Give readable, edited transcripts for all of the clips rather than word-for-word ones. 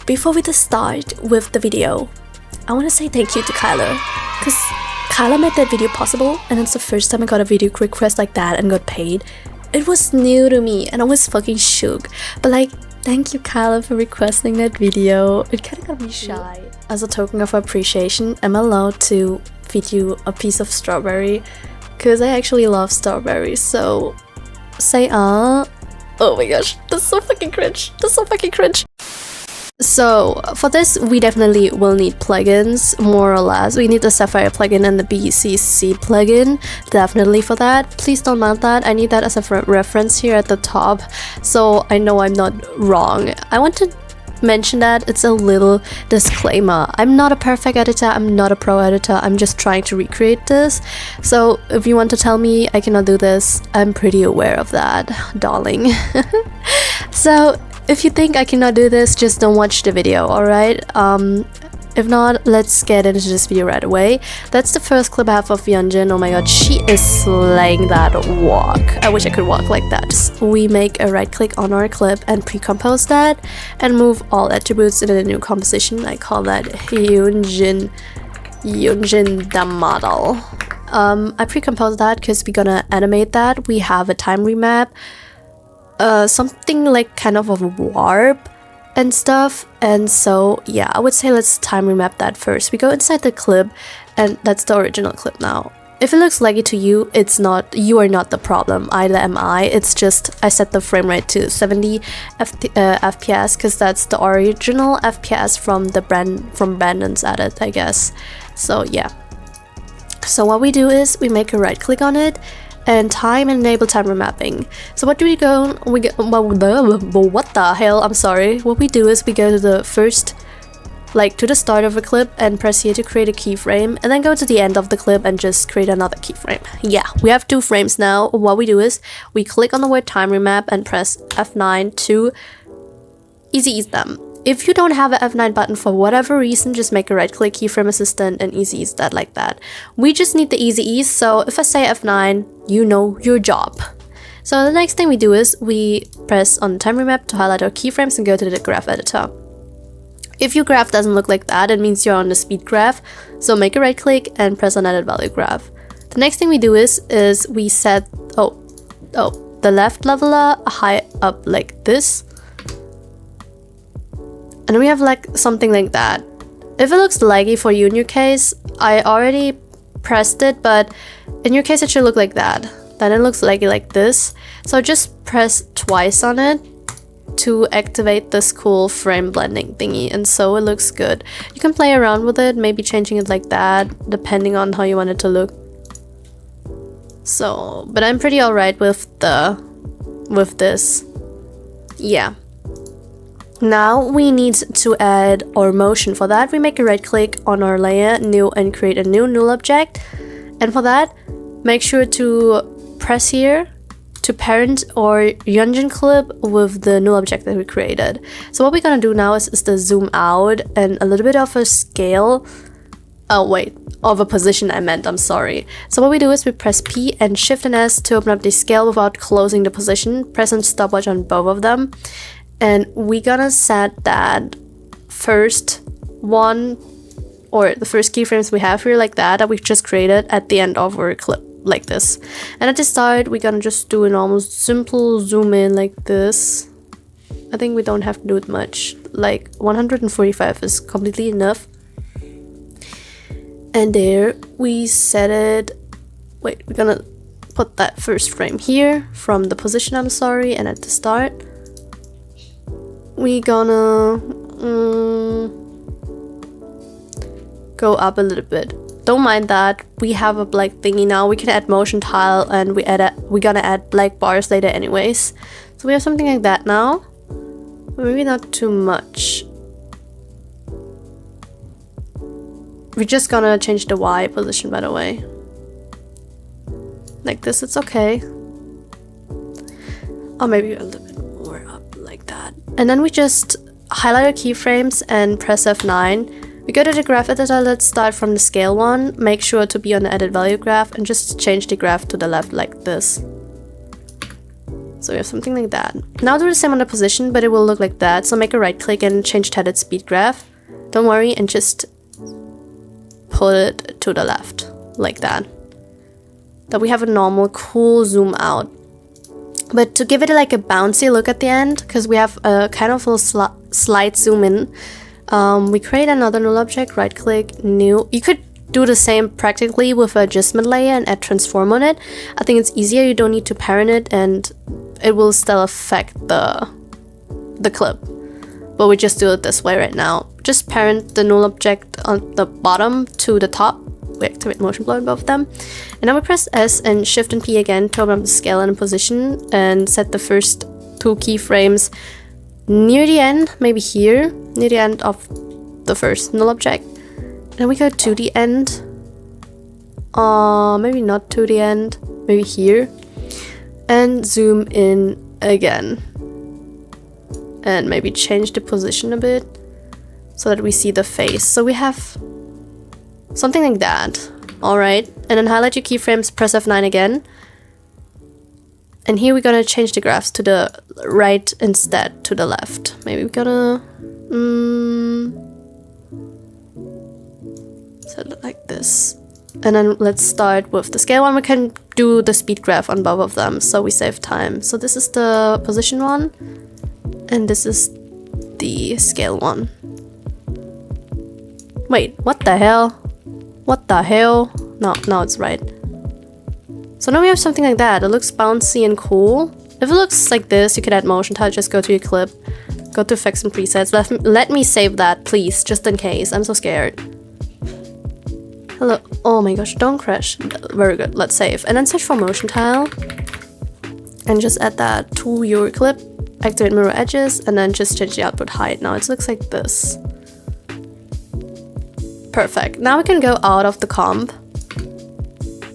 before we just start with the video, I want to say thank you to Kyla, because Kyla made that video possible, and it's the first time I got a video request like that and got paid. It was new to me and I was fucking shook, but like, thank you Kyla for requesting that video. It kind of got me shy. As a token of appreciation, I'm allowed to feed you a piece of strawberry, because I actually love strawberries, so say oh my gosh, that's so fucking cringe. So for this, we definitely will need plugins, more or less. We need the Sapphire plugin and the BCC plugin, definitely for that. Please don't mind that, I need that as a reference here at the top, so I know I'm not wrong. I want to mention that it's a little disclaimer. I'm not a perfect editor, I'm not a pro editor, I'm just trying to recreate this. So if you want to tell me I cannot do this, I'm pretty aware of that, darling. So if you think I cannot do this, just don't watch the video, alright? If not, let's get into this video right away. That's the first clip I have of Yeonjin. Oh my god, she is slaying that walk. I wish I could walk like that. We make a right click on our clip and pre-compose that and move all attributes into a new composition. I call that Yeonjin the model. I pre-compose that because we're gonna animate that. We have a time remap, something like kind of a warp and stuff, and so yeah, I would say let's time remap that first. We go inside the clip, and that's the original clip now. If it looks laggy to you, it's not, you are not the problem, either am I. It's just I set the frame rate to 70 FPS because that's the original FPS from the Brenxdan's edit, I guess. So yeah, so what we do is we make a right click on it and time and enable time remapping. So what do we go? What the hell? I'm sorry. What we do is we go to the first, like to the start of a clip and press here to create a keyframe, and then go to the end of the clip and just create another keyframe. Yeah, we have 2 frames now. What we do is we click on the word time remap and press F9 to easy ease them. If you don't have an F9 button for whatever reason, just make a right click, keyframe assistant, and easy ease that like that. We just need the easy ease, so if I say F9, you know your job. So the next thing we do is we press on the time remap to highlight our keyframes and go to the graph editor. If your graph doesn't look like that, it means you're on the speed graph, so make a right click and press on edit value graph. The next thing we do is we set the left leveler high up like this. And we have like something like that. If it looks laggy for you in your case, I already pressed it, but in your case it should look like that. Then it looks laggy like this. So just press twice on it to activate this cool frame blending thingy, and so it looks good. You can play around with it, maybe changing it like that, depending on how you want it to look. So, but I'm pretty alright with this. Yeah. Now we need to add our motion. For that, we make a right click on our layer, new, and create a new null object. And for that, make sure to press here to parent our Yeonjin clip with the null object that we created. So what we're gonna do now is to zoom out and a little bit of a scale. Oh wait, of a position I meant, I'm sorry. So what we do is we press P and Shift and S to open up the scale without closing the position. Press and stopwatch on both of them. And we're gonna set that first one, or the first keyframes we have here like that we've just created at the end of our clip like this. And at the start we're gonna just do an almost simple zoom in like this. I think we don't have to do it much, like 145 is completely enough. And there we set it. Wait, we're gonna put that first frame here from the position, I'm sorry, and at the start we gonna go up a little bit. Don't mind that, we have a black thingy now. We can add motion tile, and we're gonna add black bars later anyways. So we have something like that now. Maybe not too much. We're just gonna change the Y position, by the way. Like this, it's okay. Or maybe a little bit more up like that. And then we just highlight our keyframes and press F9. We go to the graph editor, let's start from the scale one. Make sure to be on the edit value graph and just change the graph to the left like this. So we have something like that. Now do the same on the position, but it will look like that. So make a right click and change tethered speed graph. Don't worry, and just pull it to the left, like that. That we have a normal, cool zoom out. But to give it like a bouncy look at the end, because we have a kind of little slight zoom in, we create another null object, right click, new. You could do the same practically with an adjustment layer and add transform on it. I think it's easier, you don't need to parent it, and it will still affect the clip. But we just do it this way right now. Just parent the null object on the bottom to the top. We activate motion blur in both of them. And now we press S and Shift and P again to open up the scale and position and set the first 2 keyframes near the end, maybe here, near the end of the first null object. Then we go to the end. Maybe not to the end, maybe here. And zoom in again. And maybe change the position a bit so that we see the face. So we have something like that. Alright. And then highlight your keyframes, press F9 again. And here we're gonna change the graphs to the right instead, to the left. Maybe we're gonna set it like this. And then let's start with the scale one. We can do the speed graph on both of them, so we save time. So this is the position one, and this is the scale one. Wait, what the hell? What the hell? No, now it's right. So now we have something like that. It looks bouncy and cool. If it looks like this, you could add motion type. Just go to your clip, go to effects and presets. Let me save that, please, just in case. I'm so scared. Hello. Oh my gosh, don't crash. Very good. Let's save. And then search for motion tile. And just add that to your clip. Activate mirror edges. And then just change the output height. Now it looks like this. Perfect. Now we can go out of the comp.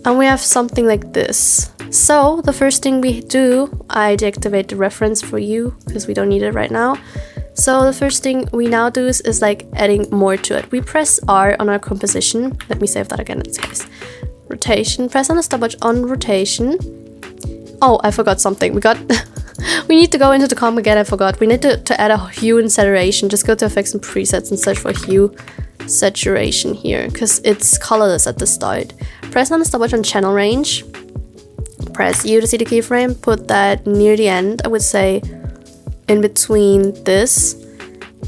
And we have something like this. So the first thing we do, I deactivate the reference for you because we don't need it right now. So the first thing we now do is like adding more to it. We press R on our composition. Let me save that again in this case. Rotation. Press on the stopwatch on rotation. Oh, I forgot something. We need to go into the comp again. I forgot. We need to add a hue and saturation. Just go to effects and presets and search for hue saturation here because it's colorless at the start. Press on the stopwatch on channel range. Press U to see the keyframe. Put that near the end. I would say in between this,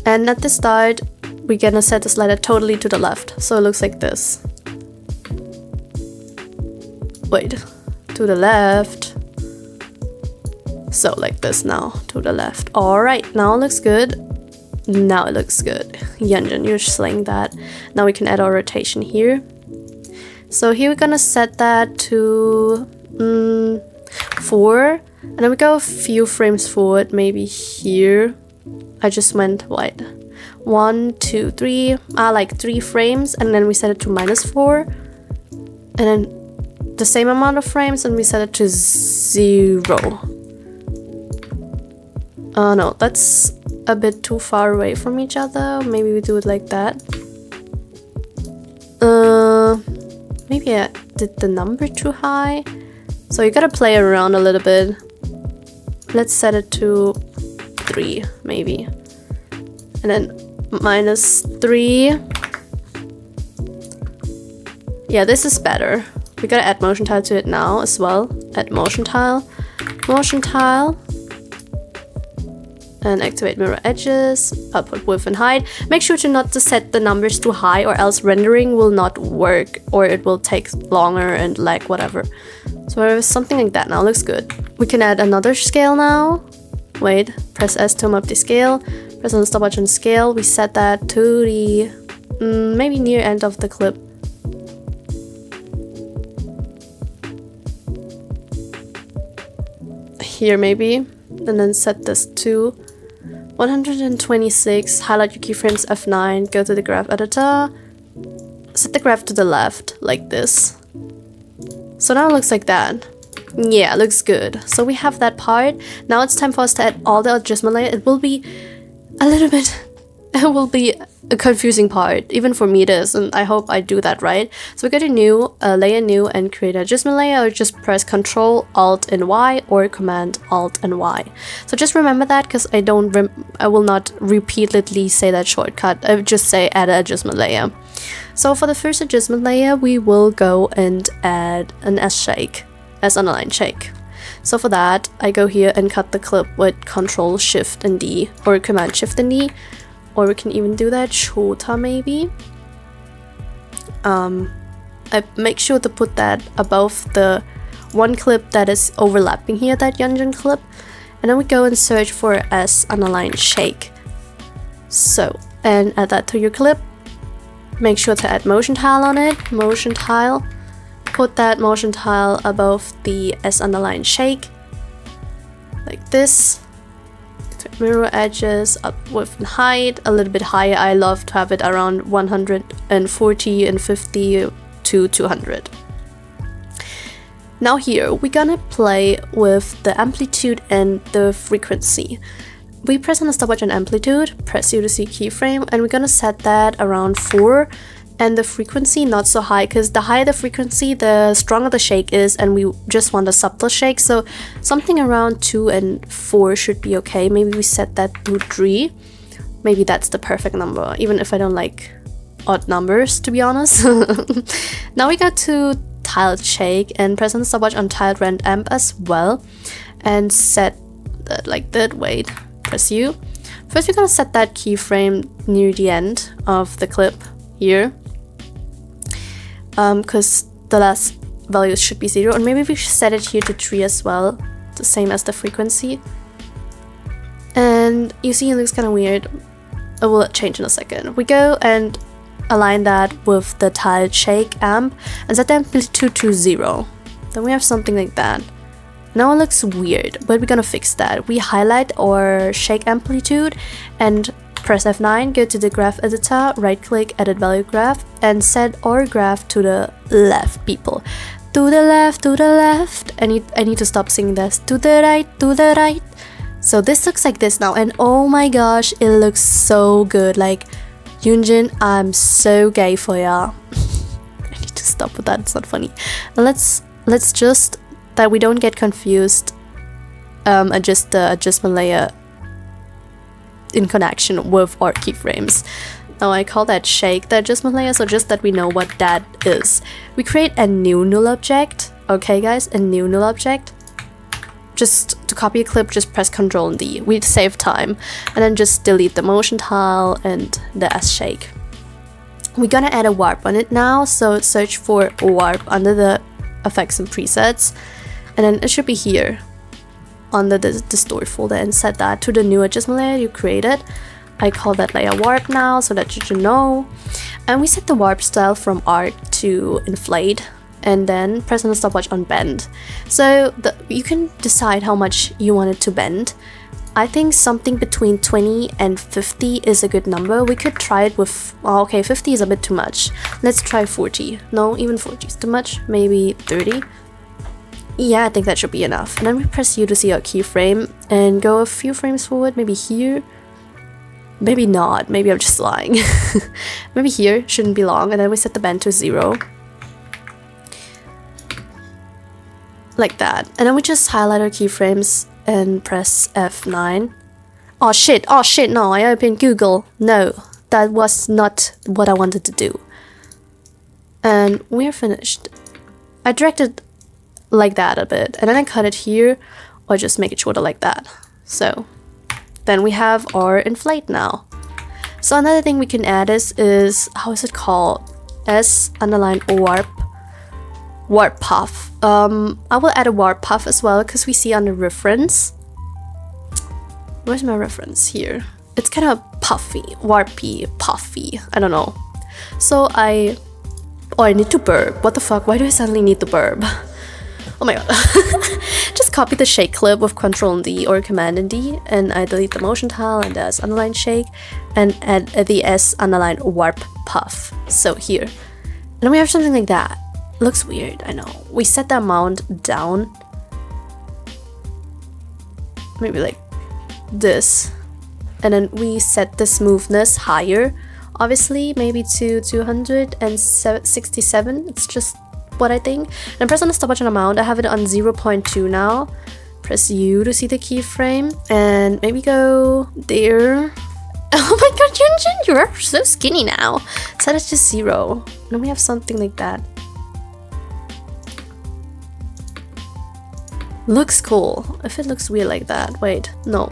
and at the start we're gonna set the slider totally to the left, so it looks like this. Wait, to the left, so like this now, to the left. All right, now it looks good. Now it looks good. Yunjin, you're slaying that. Now we can add our rotation here. So here we're gonna set that to 4. And then we go a few frames forward, maybe here. I just went wide. 1, 2, 3. Like 3 frames, and then we set it to -4. And then the same amount of frames, and we set it to 0. No, that's a bit too far away from each other. Maybe we do it like that. Maybe I did the number too high. So you gotta play around a little bit. Let's set it to 3, maybe. And then -3. Yeah, this is better. We gotta add motion tile to it now as well. Add motion tile. Motion tile. And activate mirror edges. Output width and height. Make sure to not to set the numbers too high, or else rendering will not work, or it will take longer and lag, whatever. So something like that now looks good. We can add another scale now. Wait, press S to map the scale. Press on the stopwatch on scale. We set that to the maybe near end of the clip. Here maybe. And then set this to 126. Highlight your keyframes, F9. Go to the graph editor. Set the graph to the left, like this. So now it looks like that. Yeah, it looks good. So we have that part. Now it's time for us to add all the adjustment layer. It will be a little bit will be a confusing part, even for me it is, and I hope I do that right. So we go to new, layer new, and create an adjustment layer, or just press Ctrl Alt and Y, or Command Alt and Y. So just remember that, because I will not repeatedly say that shortcut. I would just say add an adjustment layer. So for the first adjustment layer, we will go and add an S shake, S underline shake. So for that, I go here and cut the clip with Ctrl Shift and D, or Command Shift and D, or we can even do that shorter maybe. I make sure to put that above the one clip that is overlapping here, that Yunjin clip, and then we go and search for S underline shake. So, and add that to your clip. Make sure to add motion tile on it, motion tile. Put that motion tile above the S underline shake, like this. Mirror edges, up width and height, a little bit higher. I love to have it around 140 and 50 to 200. Now here, we're gonna play with the amplitude and the frequency. We press on the stopwatch on amplitude, press U to C keyframe, and we're gonna set that around 4. And the frequency not so high, because the higher the frequency, the stronger the shake is, and we just want a subtle shake. So something around 2 and 4 should be okay. Maybe we set that to 3. Maybe that's the perfect number, even if I don't like odd numbers, to be honest. Now we go to tiled shake and press on the stopwatch on tiled rand amp as well, and set that like that. Wait, press U. First we're gonna set that keyframe near the end of the clip here, because the last values should be 0, or maybe we should set it here to 3 as well, the same as the frequency. And you see it looks kind of weird. I will change in a second. We go and align that with the tiled shake amp and set the amplitude to 0. Then we have something like that. Now it looks weird, but we're gonna fix that. We highlight our shake amplitude and press F9, go to the graph editor, right click, edit value graph, and set our graph to the left, people. To the left, to the left. I need to stop singing this. To the right, to the right. So this looks like this now, and oh my gosh, it looks so good. Like, Yunjin, I'm so gay for ya. I need to stop with that, it's not funny. Let's just, that we don't get confused, adjust the adjustment layer in connection with our keyframes. Now I call that shake the adjustment layer, so just that we know what that is. We create a new null object. Okay guys, a new null object. Just to copy a clip, just press Ctrl and D. We save time, and then just delete the motion tile and the S shake. We're gonna add a warp on it now, so search for warp under the effects and presets, and then it should be here under the distort folder, and set that to the new adjustment layer you created. I call that layer warp now, so that you should know. And we set the warp style from arc to inflate, and then press on the stopwatch on bend. So you can decide how much you want it to bend. I think something between 20 and 50 is a good number. We could try it with, oh, okay, 50 is a bit too much. Let's try 40. No, even 40 is too much. Maybe 30. Yeah, I think that should be enough. And then we press U to see our keyframe and go a few frames forward, maybe here. Maybe not, maybe I'm just lying. Maybe here, shouldn't be long, and then we set the bend to 0. Like that. And then we just highlight our keyframes and press F9. Oh shit, no, I opened Google. No, that was not what I wanted to do. And we're finished. I directed like that a bit, and then I cut it here, or just make it shorter like that. So then we have our inflate now. So another thing we can add is how is it called? S underline warp puff. I will add a warp puff as well, because we see on the reference. Where's my reference here? It's kind of puffy, warpy, puffy. I don't know. So I need to burp. What the fuck? Why do I suddenly need to burp? Oh my god. Just copy the shake clip with Ctrl and D or Command and D, and I delete the motion tile and the S underline shake, and add the S underline warp puff. So here. And then we have something like that. Looks weird, I know. We set the amount down. Maybe like this. and then we set the smoothness higher, obviously, maybe to 267. It's just what I think. And press on the stopwatch amount. I have it on 0.2 now. Press U to see the keyframe, and maybe go there. Oh my god, Yunjin, you're so skinny now. Set it to 0. Then we have something like that. Looks cool. If it looks weird like that, wait, no.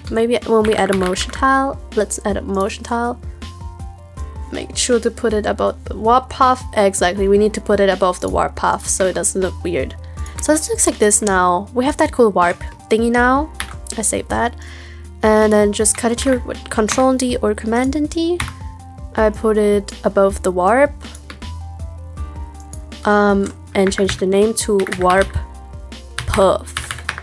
Maybe when we add a motion tile, let's add a motion tile. Make sure to put it above the warp path. Exactly, we need to put it above the warp path so it doesn't look weird. So it looks like this now. We have that cool warp thingy now. I saved that. And then just cut it here with Ctrl D or Command and D. I put it above the warp. And change the name to warp puff.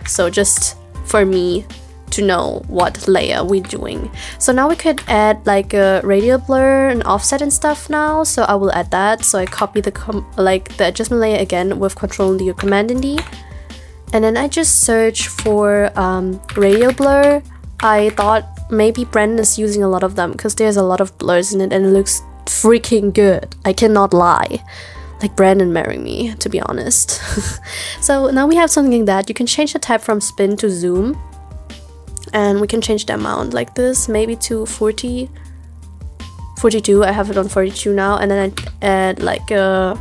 So just for me to know what layer we're doing. So now we could add like a radial blur and offset and stuff now. So I will add that. So I copy the the adjustment layer again with Ctrl D or Command and D. And then I just search for radial blur. I thought maybe Brenxdan is using a lot of them because there's a lot of blurs in it and it looks freaking good. I cannot lie. Like Brenxdan marrying me, to be honest. So now we have something like that. You can change the type from spin to zoom. And we can change the amount like this, maybe to 42. I have it on 42 now. And then I add like a...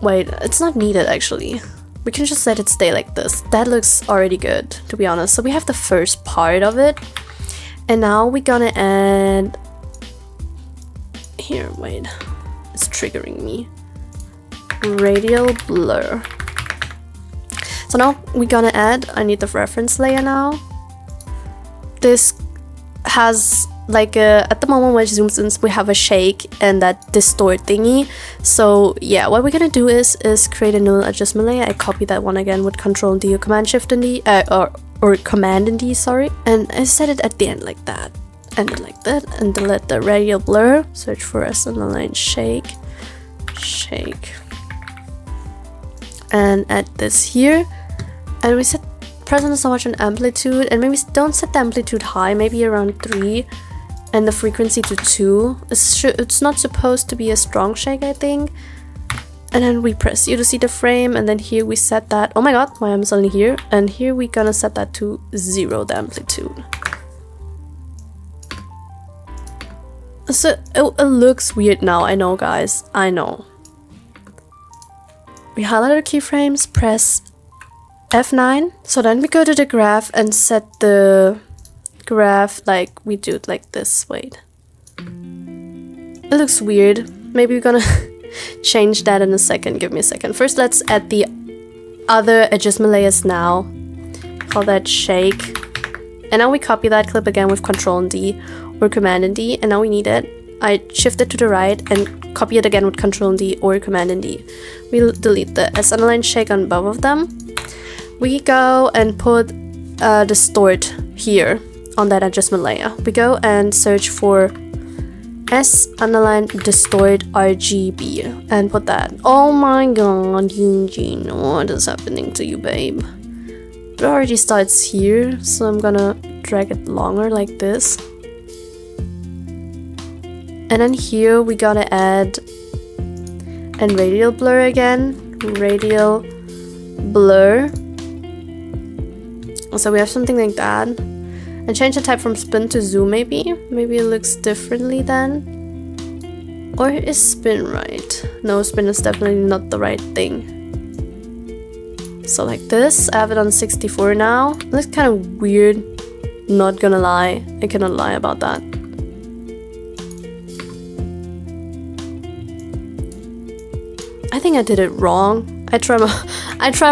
wait, it's not needed actually. We can just let it stay like this. That looks already good, to be honest. So we have the first part of it. And now we're gonna add... Here, wait. It's triggering me. Radial blur. So now we're gonna add, I need the reference layer now. This has like at the moment when it zooms in, we have a shake and that distort thingy. So yeah, what we're gonna do is create a new adjustment layer. I copy that one again with Ctrl D or Command Shift and D, or Command and D, sorry. And I set it at the end like that. And like that, and delete the radial blur. Search for S on the line shake. And add this here. And we set press on the stopwatch on amplitude, and maybe don't set the amplitude high, maybe around 3, and the frequency to 2. It's not supposed to be a strong shake, I think. And then we press U to see the frame, and then here we set that. Oh my god, why am I suddenly here? And here we're gonna set that to 0, the amplitude. So it looks weird now, I know guys, I know. We highlight our keyframes, press F9. So then we go to the graph and set the graph like we do it like this, wait. It looks weird, maybe we're gonna change that in a second, give me a second. First let's add the other adjustment layers now. Call that shake. And now we copy that clip again with Ctrl and D or Command and D, and now we need it. I shift it to the right and copy it again with Ctrl and D or Command and D. We'll delete the S underline shake on both of them. We go and put distort here on that adjustment layer. We go and search for S underline distort RGB and put that. Oh my god, Eugene, what is happening to you, babe? It already starts here, so I'm gonna drag it longer like this. And then here we gotta add and radial blur again. Radial blur. So we have something like that. And change the type from spin to zoom maybe. Maybe it looks differently then. Or is spin right? No, spin is definitely not the right thing. So like this, I have it on 64 now. It looks kind of weird. Not gonna lie. I cannot lie about that. I think I did it wrong. I try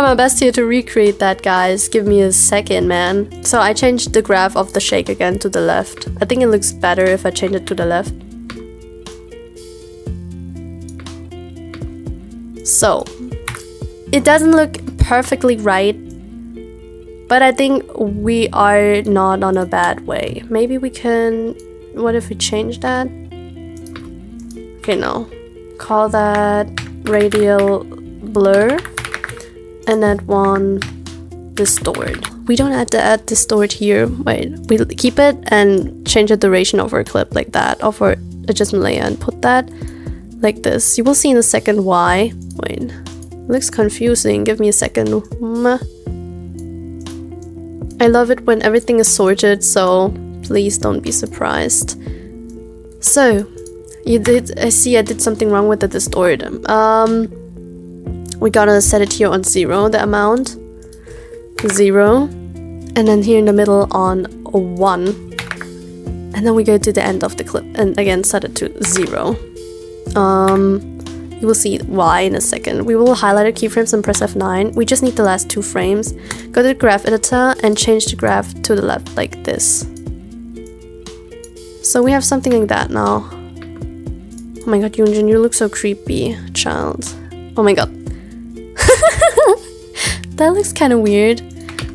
my best here to recreate that, guys. Give me a second, man. So I changed the graph of the shake again to the left. I think it looks better if I change it to the left. So it doesn't look perfectly right, but I think we are not on a bad way. Maybe we can... What if we change that? Okay, no. Call that radial blur and that one distort. we don't have to add distort here. Wait, we keep it and change the duration of our clip like that, of our adjustment layer, and put that like this. You will see in a second why. Wait, it looks confusing. Give me a second. I love it when everything is sorted, so please don't be surprised. So, I see I did something wrong with the distort. We gotta set it here on 0, the amount. 0. And then here in the middle on 1. And then we go to the end of the clip and again set it to 0. You will see why in a second. We will highlight our keyframes and press F9. We just need the last 2 frames. Go to the graph editor and change the graph to the left like this. So we have something like that now. Oh my god, Yoonjin, you look so creepy, child. Oh my god. That looks kind of weird.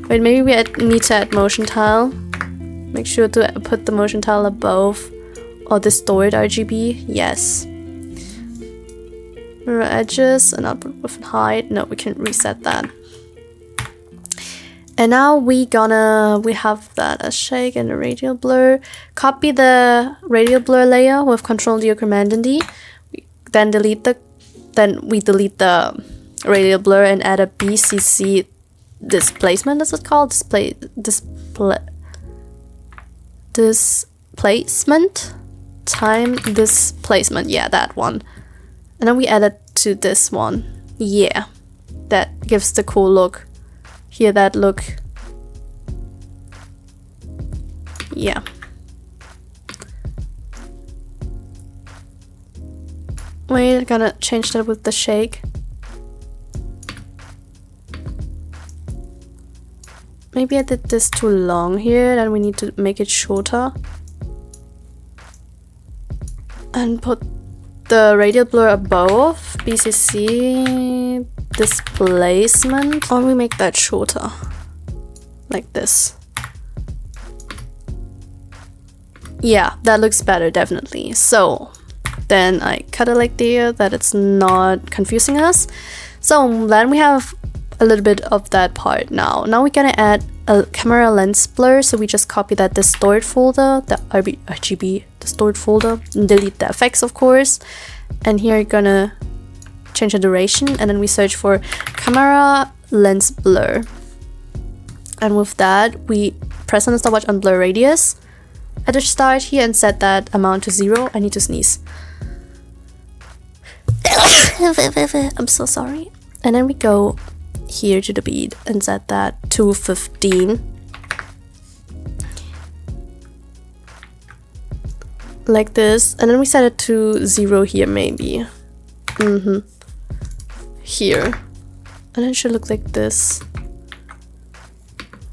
Wait, maybe we need to add motion tile. Make sure to put the motion tile above or distort RGB. Yes. Mirror edges and output with height. No, we can reset that. And now we have that as shake and a radial blur. Copy the radial blur layer with Ctrl D or Command and D. Then we delete the radial blur and add a BCC displacement. Is it called displacement? Time displacement. Yeah, that one. And then we add it to this one. Yeah, that gives the cool look. Here, that look. Yeah. Wait, I'm gonna change that with the shake. Maybe I did this too long here, then we need to make it shorter. And put the radial blur above, BCC displacement. Or we make that shorter, like this. Yeah, that looks better, definitely. So then I cut it like there, that it's not confusing us. So then we have a little bit of that part now. Now we're gonna add a camera lens blur, so we just copy that distort folder, the RGB distort folder, and delete the effects, of course. And here you're gonna change the duration, and then we search for camera lens blur. And with that, we press on the stopwatch on blur radius at the start here and set that amount to 0. I need to sneeze. I'm so sorry. And then we go here to the bead and set that to 15. Like this. And then we set it to 0 here maybe. Here. And it should look like this.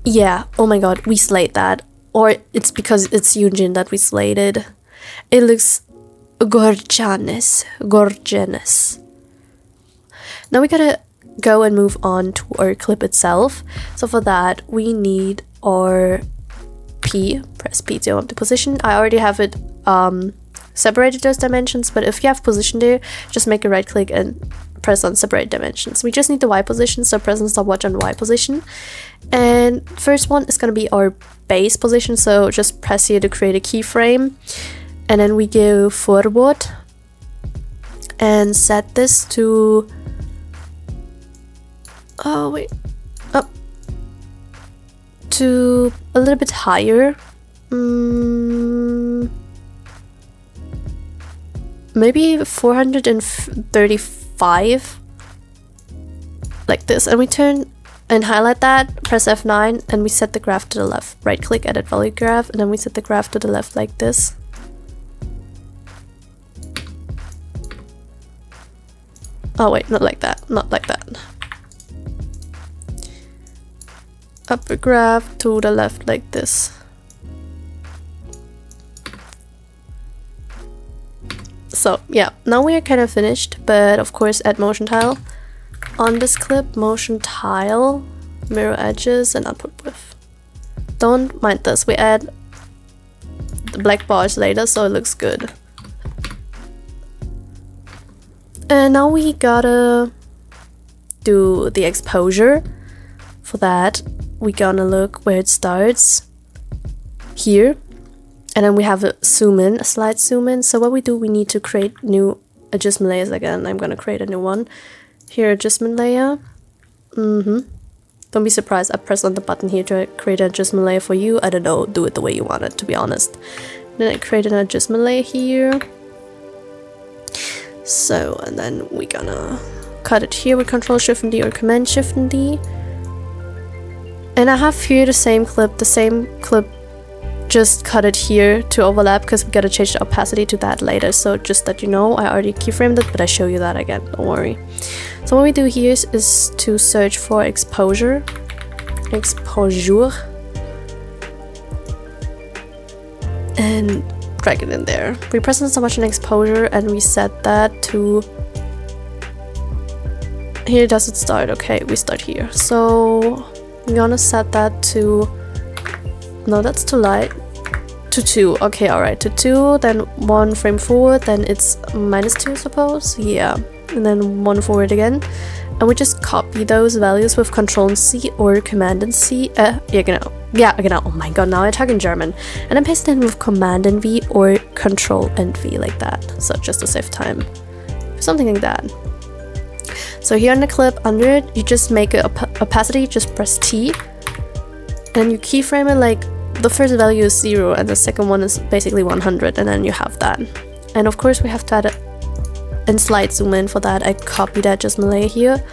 Yeah, oh my god, we slayed that. Or it's because it's Yoonjin that we slayed it. It looks gorgeous. Gorgeous. Now we gotta go and move on to our clip itself. So for that, we need our P. Press P to up the position. I already have it separated those dimensions, but if you have position there, just make a right click and press on separate dimensions. We just need the Y position, so press on stopwatch on Y position. And first one is going to be our base position, so just press here to create a keyframe. And then we go forward and set this to to a little bit higher. Maybe 435, like this. And we turn and highlight that, press F9, and we set the graph to the left. Right click, edit value graph, and then we set the graph to the left like this. Oh wait, not like that, not like that. Upper graph to the left like this. So yeah, now we are kind of finished, but of course add motion tile. On this clip, motion tile, mirror edges, and output width. Don't mind this, we add the black bars later, so it looks good. And now we gotta do the exposure. For that, we're gonna look where it starts here, and then we have a zoom in, a slight zoom in. So what we do, we need to create new adjustment layers again. I'm gonna create a new one here, adjustment layer. Don't be surprised, I press on the button here to create an adjustment layer for you. I don't know, do it the way you want it, to be honest. Then I create an adjustment layer here. So, and then we're gonna cut it here with Control Shift and D or Command Shift and D. And I have here the same clip, just cut it here to overlap because we gotta change the opacity to that later. So just that you know, I already keyframed it, but I show you that again, don't worry. So what we do here is to search for exposure, and drag it in there. We press on so much in exposure and we set that to, here does it start, okay, we start here. So we're gonna set that to, no, that's too light, to 2, okay, alright, to 2, then 1 frame forward, then it's -2, suppose, yeah, and then 1 forward again, and we just copy those values with Control C or Command and C, genau, oh my god, now I talk in German, and then paste it in with Command and V or Control and V, like that, so just to save time, something like that. So here on the clip, under it, you just make an opacity, just press T, and you keyframe it like the first value is 0 and the second one is basically 100, and then you have that. And of course we have to add a and slide zoom in. For that I copy that adjustment layer here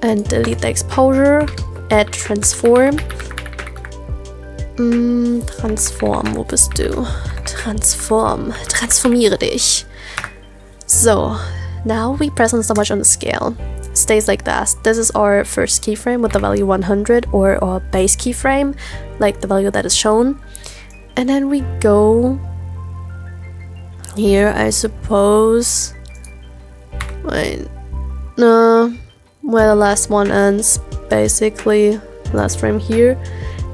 and delete the exposure, add transform. Transform, wo bist du? Transformiere dich. So, now we press on so much on the scale. Stays like that. This is our first keyframe with the value 100, or our base keyframe, like the value that is shown. And then we go here, I suppose. Wait, no, where the last one ends, basically, last frame here.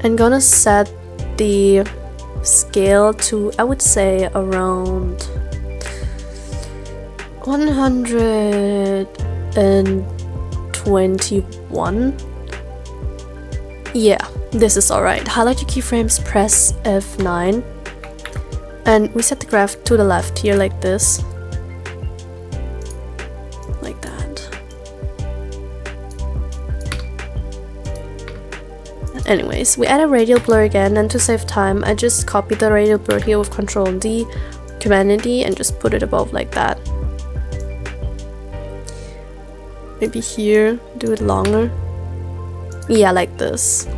And gonna set the scale to, I would say, around 121. Yeah, this is alright. Highlight your keyframes, press F9, and we set the graph to the left here like this. Like that. Anyways, we add a radial blur again, and to save time, I just copied the radial blur here with Control and D, Command and D, and just put it above like that. Maybe here, do it longer. Yeah, like this.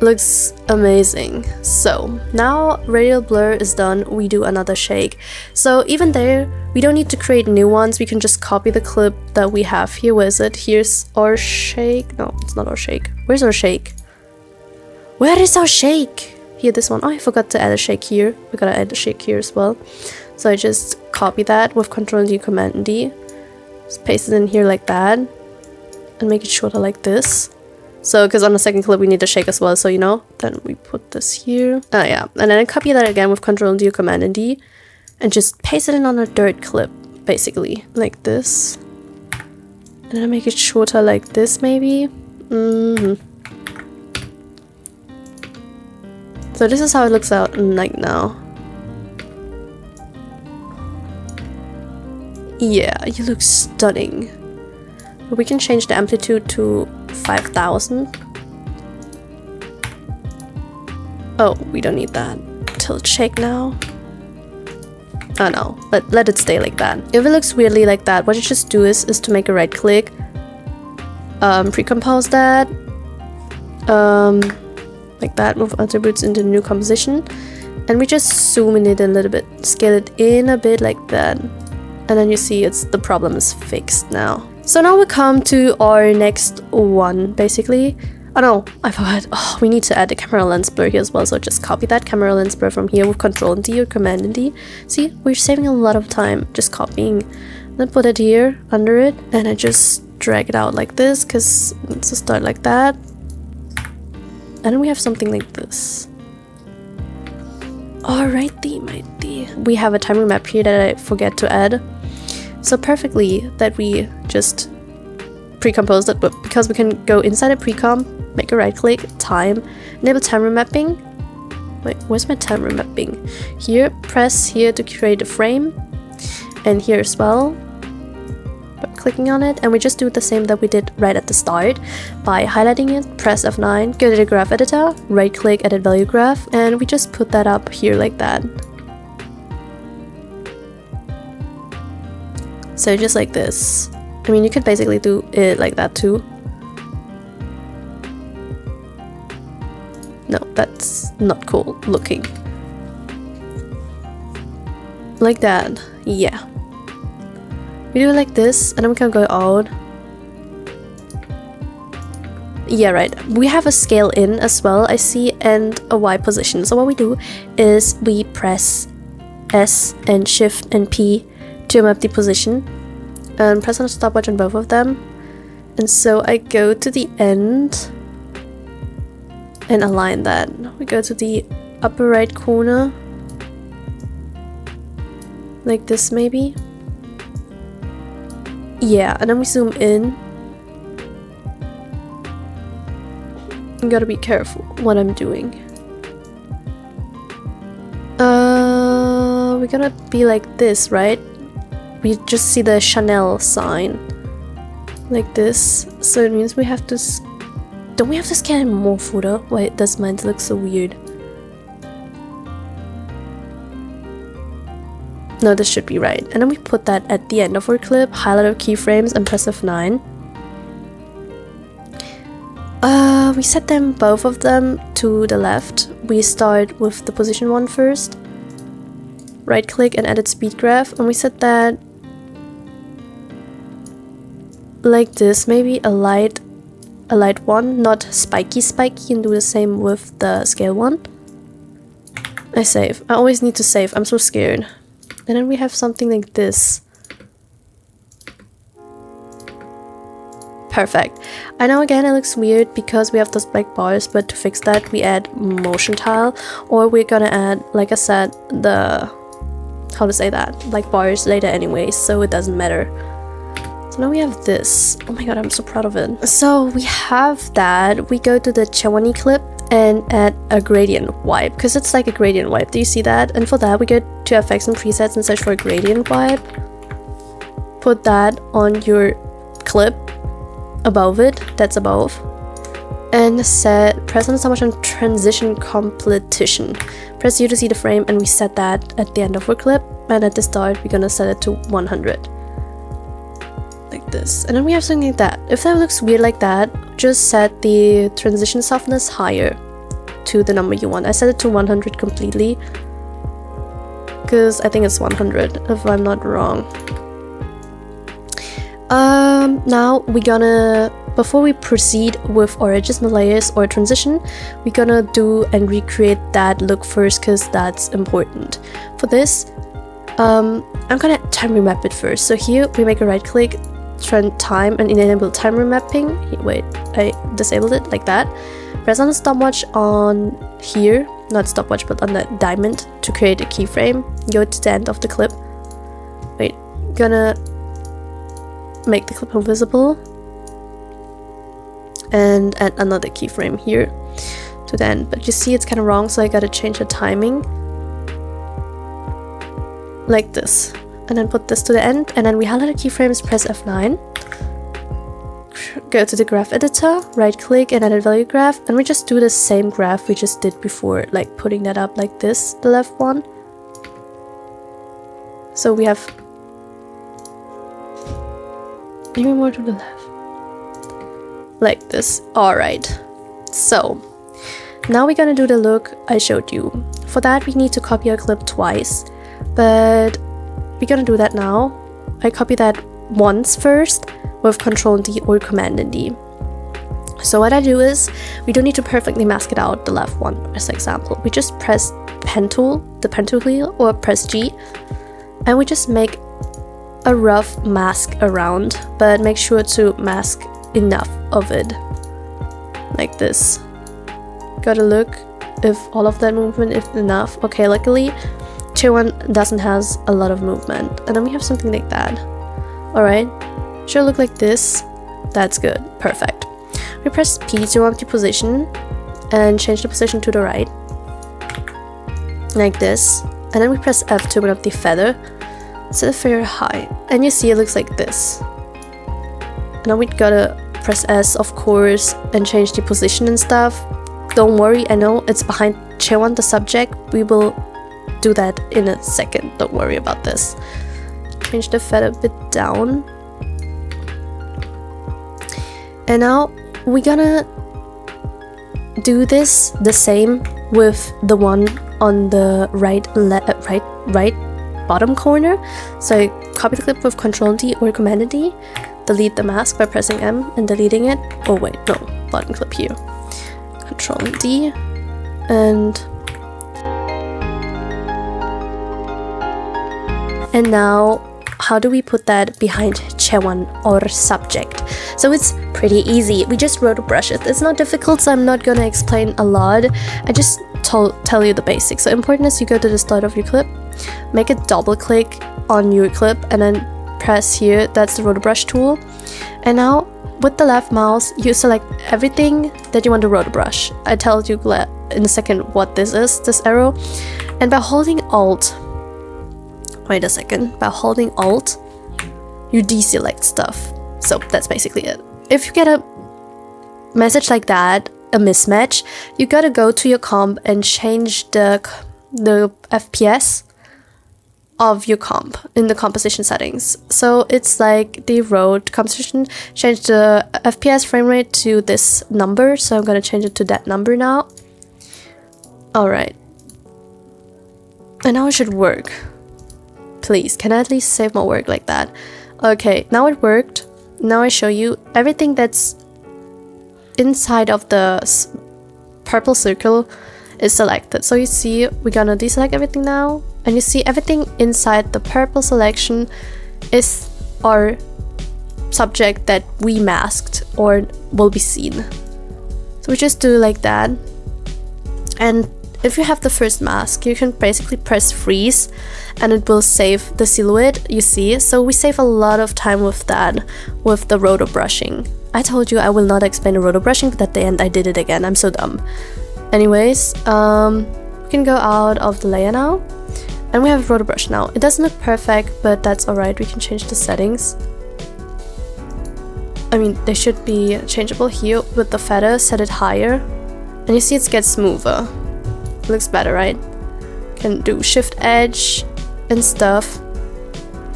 Looks amazing. So now radial blur is done, we do another shake. So even there, we don't need to create new ones, we can just copy the clip that we have here. Where is it? Here's our shake. No, it's not our shake. Where's our shake? Where is our shake? Here, this one. Oh, I forgot to add a shake here. We gotta add a shake here as well. So I just copy that with Control D, Command and D. Just paste it in here like that. And make it shorter like this. So, because on the second clip we need to shake as well, so you know. Then we put this here. Oh yeah, and then I copy that again with Control D or Command and D, and just paste it in on a third clip, basically, like this. And then I make it shorter like this, maybe. So this is how it looks out like now. Yeah, you look stunning. But we can change the amplitude to 5000. Oh, we don't need that. Tilt shake now. Oh no, but let it stay like that. If it looks weirdly like that, what you just do is to make a right click, pre-compose that, like that, move attributes into new composition, and we just zoom in it a little bit, scale it in a bit like that, and then you see the problem is fixed now. So now we come to our next one, basically. Oh no, I forgot. Oh, we need to add the camera lens blur here as well, so just copy that camera lens blur from here with Control and D or Command and D. See, we're saving a lot of time just copying. Then put it here, under it, and I just drag it out like this, because it needs to start like that. And then we have something like this. Alrighty, matey. We have a timer map here that I forget to add. So perfectly that we just pre-composed it, but because we can go inside a pre-comp, make a right click, time, enable time remapping. Wait, where's my time remapping? Here, press here to create a frame, and here as well. By clicking on it, and we just do the same that we did right at the start by highlighting it, press F9, go to the graph editor, right click, edit value graph, and we just put that up here like that. So just like this. I mean, you could basically do it like that too. No, that's not cool looking. Like that, yeah. We do it like this, and then we can go out. Yeah, right. We have a scale in as well, I see, and a Y position. So what we do is we press S and Shift and P to map the position, and press on the stopwatch on both of them. And so I go to the end and align that. We go to the upper right corner, like this maybe. Yeah, and then we zoom in. I gotta be careful what I'm doing. We're gonna be like this, right? We just see the Chanel sign. Like this. So it means we have to... Don't we have to scan more photo? Wait, does mine look so weird? No, this should be right. And then we put that at the end of our clip, highlight our keyframes, and press F9. We set them, both of them, to the left. We start with the position one first. Right click and edit speed graph, and we set that like this, maybe a light one, not spiky, and do the same with the scale one. I save. I always need to save. I'm so scared. And then we have something like this. Perfect. I know again it looks weird because we have those black bars, but to fix that we add motion tile, or we're gonna add, like I said, the... how to say that? Black bars later anyway, so it doesn't matter. So now we have this. Oh my god, I'm so proud of it. So we have that. We go to the Chawani clip and add a gradient wipe, because it's like a gradient wipe. Do you see that? And for that we go to effects and presets and search for a gradient wipe. Put that on your clip above it, that's above, and press on so much on transition completion. Press U to see the frame, and we set that at the end of our clip, and at the start we're gonna set it to 100. Like this. And then we have something like that. If that looks weird like that, just set the transition softness higher to the number you want. I set it to 100 completely because I think it's 100 if I'm not wrong. Now we're gonna, before we proceed with our adjustment layers or transition, we're gonna do and recreate that look first because that's important. For this, I'm gonna time remap it first. So here we make a right click, trend time, and enable time remapping. Wait, I disabled it like that. Press on the stopwatch on here, not stopwatch but on the diamond, to create a keyframe. Go to the end of the clip. Wait, gonna make the clip invisible and add another keyframe here to the end, but you see it's kind of wrong, so I gotta change the timing like this, and then put this to the end, and then we highlight the keyframes, press F9, go to the graph editor, right click and edit value graph, and we just do the same graph we just did before, like putting that up like this, the left one. So we have maybe more to the left, like this. Alright, so now we're gonna do the look I showed you. For that we need to copy our clip twice, but we're gonna do that now. I copy that once first with Ctrl D or Command D. So what I do is, we don't need to perfectly mask it out, the left one as example. We just press pen tool, the pen tool wheel, or press G, and we just make a rough mask around, but make sure to mask enough of it, like this. Gotta look if all of that movement is enough. Okay, luckily tier 1 doesn't has a lot of movement, and then we have something like that. Alright, should look like this, That's good. Perfect. We press P to warm up the position and change the position to the right. Like this. And then we press F to open up the feather. Set the feather high. And you see it looks like this. Now we gotta press S, of course, and change the position and stuff. Don't worry, I know it's behind Chewan, the subject. We will do that in a second. Don't worry about this. Change the feather a bit down. And now we're gonna do this the same with the one on the right bottom corner. So copy the clip with Ctrl D or Command D. Delete the mask by pressing M and deleting it. Oh wait, no, bottom clip here. Ctrl D and now how do we put that behind Chewan or subject? So it's pretty easy. We just roto brush it. It's not difficult, so I'm not gonna explain a lot. I just tell you the basics. So important is you go to the start of your clip, make a double click on your clip, and then press here. That's the roto brush tool. And now with the left mouse, you select everything that you want to roto brush. I tell you in a second what this is, this arrow. And by holding Alt, wait a second, by holding Alt, you deselect stuff. So that's basically it. If you get a message like that, a mismatch, you gotta go to your comp and change the FPS of your comp in the composition settings. So it's like the road composition, change the FPS frame rate to this number. So I'm gonna change it to that number now. Alright. And now it should work. Please, can I at least save my work like that? Okay, now it worked. Now I show you everything that's inside of the purple circle is selected. So you see, we're gonna deselect everything now. And you see everything inside the purple selection is our subject that we masked or will be seen. So we just do like that. And if you have the first mask, you can basically press freeze and it will save the silhouette you see. So we save a lot of time with that, with the roto brushing. I told you I will not explain the roto brushing, but at the end I did it again. I'm so dumb. Anyways, we can go out of the layer now. And we have roto brush now. It doesn't look perfect, but that's alright. We can change the settings. I mean, they should be changeable here with the feather. Set it higher. And you see it gets smoother. Looks better, right? Can do shift edge and stuff.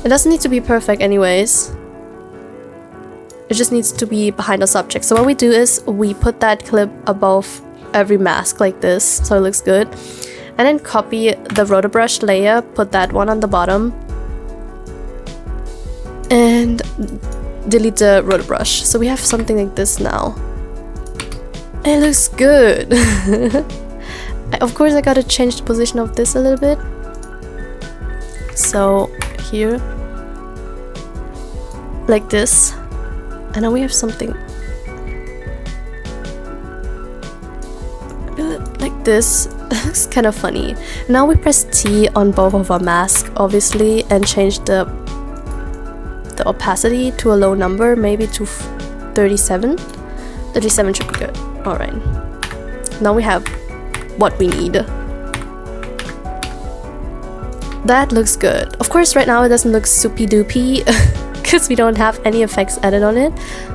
It doesn't need to be perfect anyways. It just needs to be behind the subject. So what we do is we put that clip above every mask like this, so it looks good. And then copy the roto brush layer, put that one on the bottom. And delete the roto brush. So we have something like this now. It looks good. Of course I gotta change the position of this a little bit. So here, like this. And now we have something like this. Looks kind of funny. Now we press T on both of our masks, obviously, and change the opacity to a low number, maybe to 37. 37 should be good. Alright. Now we have what we need. That looks good. Of course, right now it doesn't look soupy doopy because we don't have any effects added on it,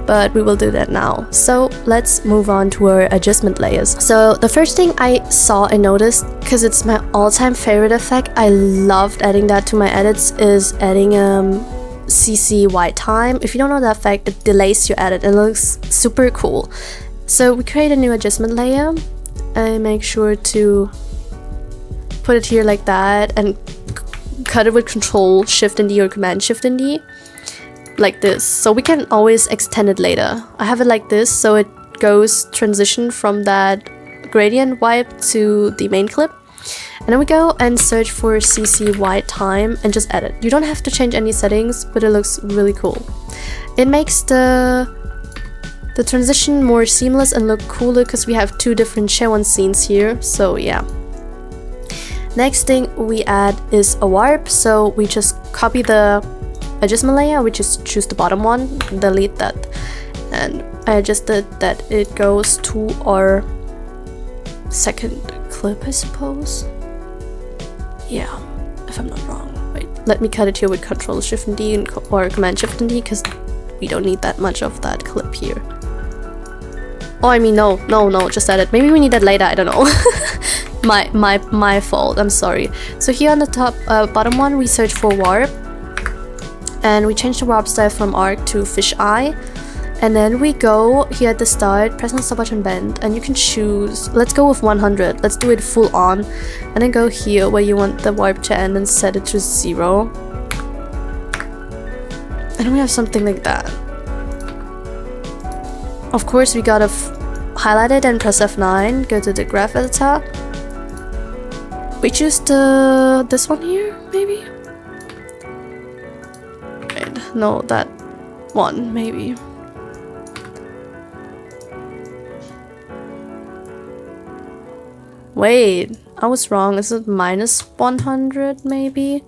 but we will do that now. So let's move on to our adjustment layers. So the first thing I saw and noticed, because it's my all-time favorite effect, I loved adding that to my edits, is adding CC white time. If you don't know that effect, it delays your edit and it looks super cool. So we create a new adjustment layer and make sure to put it here like that and cut it with Control Shift and D or Command Shift and D like this, so we can always extend it later. I have it like this, so it goes transition from that gradient wipe to the main clip. And then we go and search for CC white time and just edit. You don't have to change any settings, but it looks really cool. It makes the transition more seamless and look cooler because we have two different Chewan scenes here, so yeah. Next thing we add is a warp, so we just copy the adjustment layer, we just choose the bottom one, delete that, And I adjusted that it goes to our second clip, I suppose. Yeah, if I'm not wrong. Wait, let me cut it here with Control Shift and D or Command Shift and D, because we don't need that much of that clip here. Oh, I mean, no, just add it. Maybe we need that later, I don't know. my fault, I'm sorry. So here on the top, bottom one, we search for warp. And we change the warp style from arc to fisheye. And then we go here at the start, press on the stopwatch and bend. And you can choose, let's go with 100. Let's do it full on. And then go here where you want the warp to end and set it to 0. And we have something like that. Of course, we gotta highlight it and press F9, go to the graph editor. We choose this one here, maybe? Wait, no, that one, maybe. Wait, I was wrong. Is it minus 100, maybe?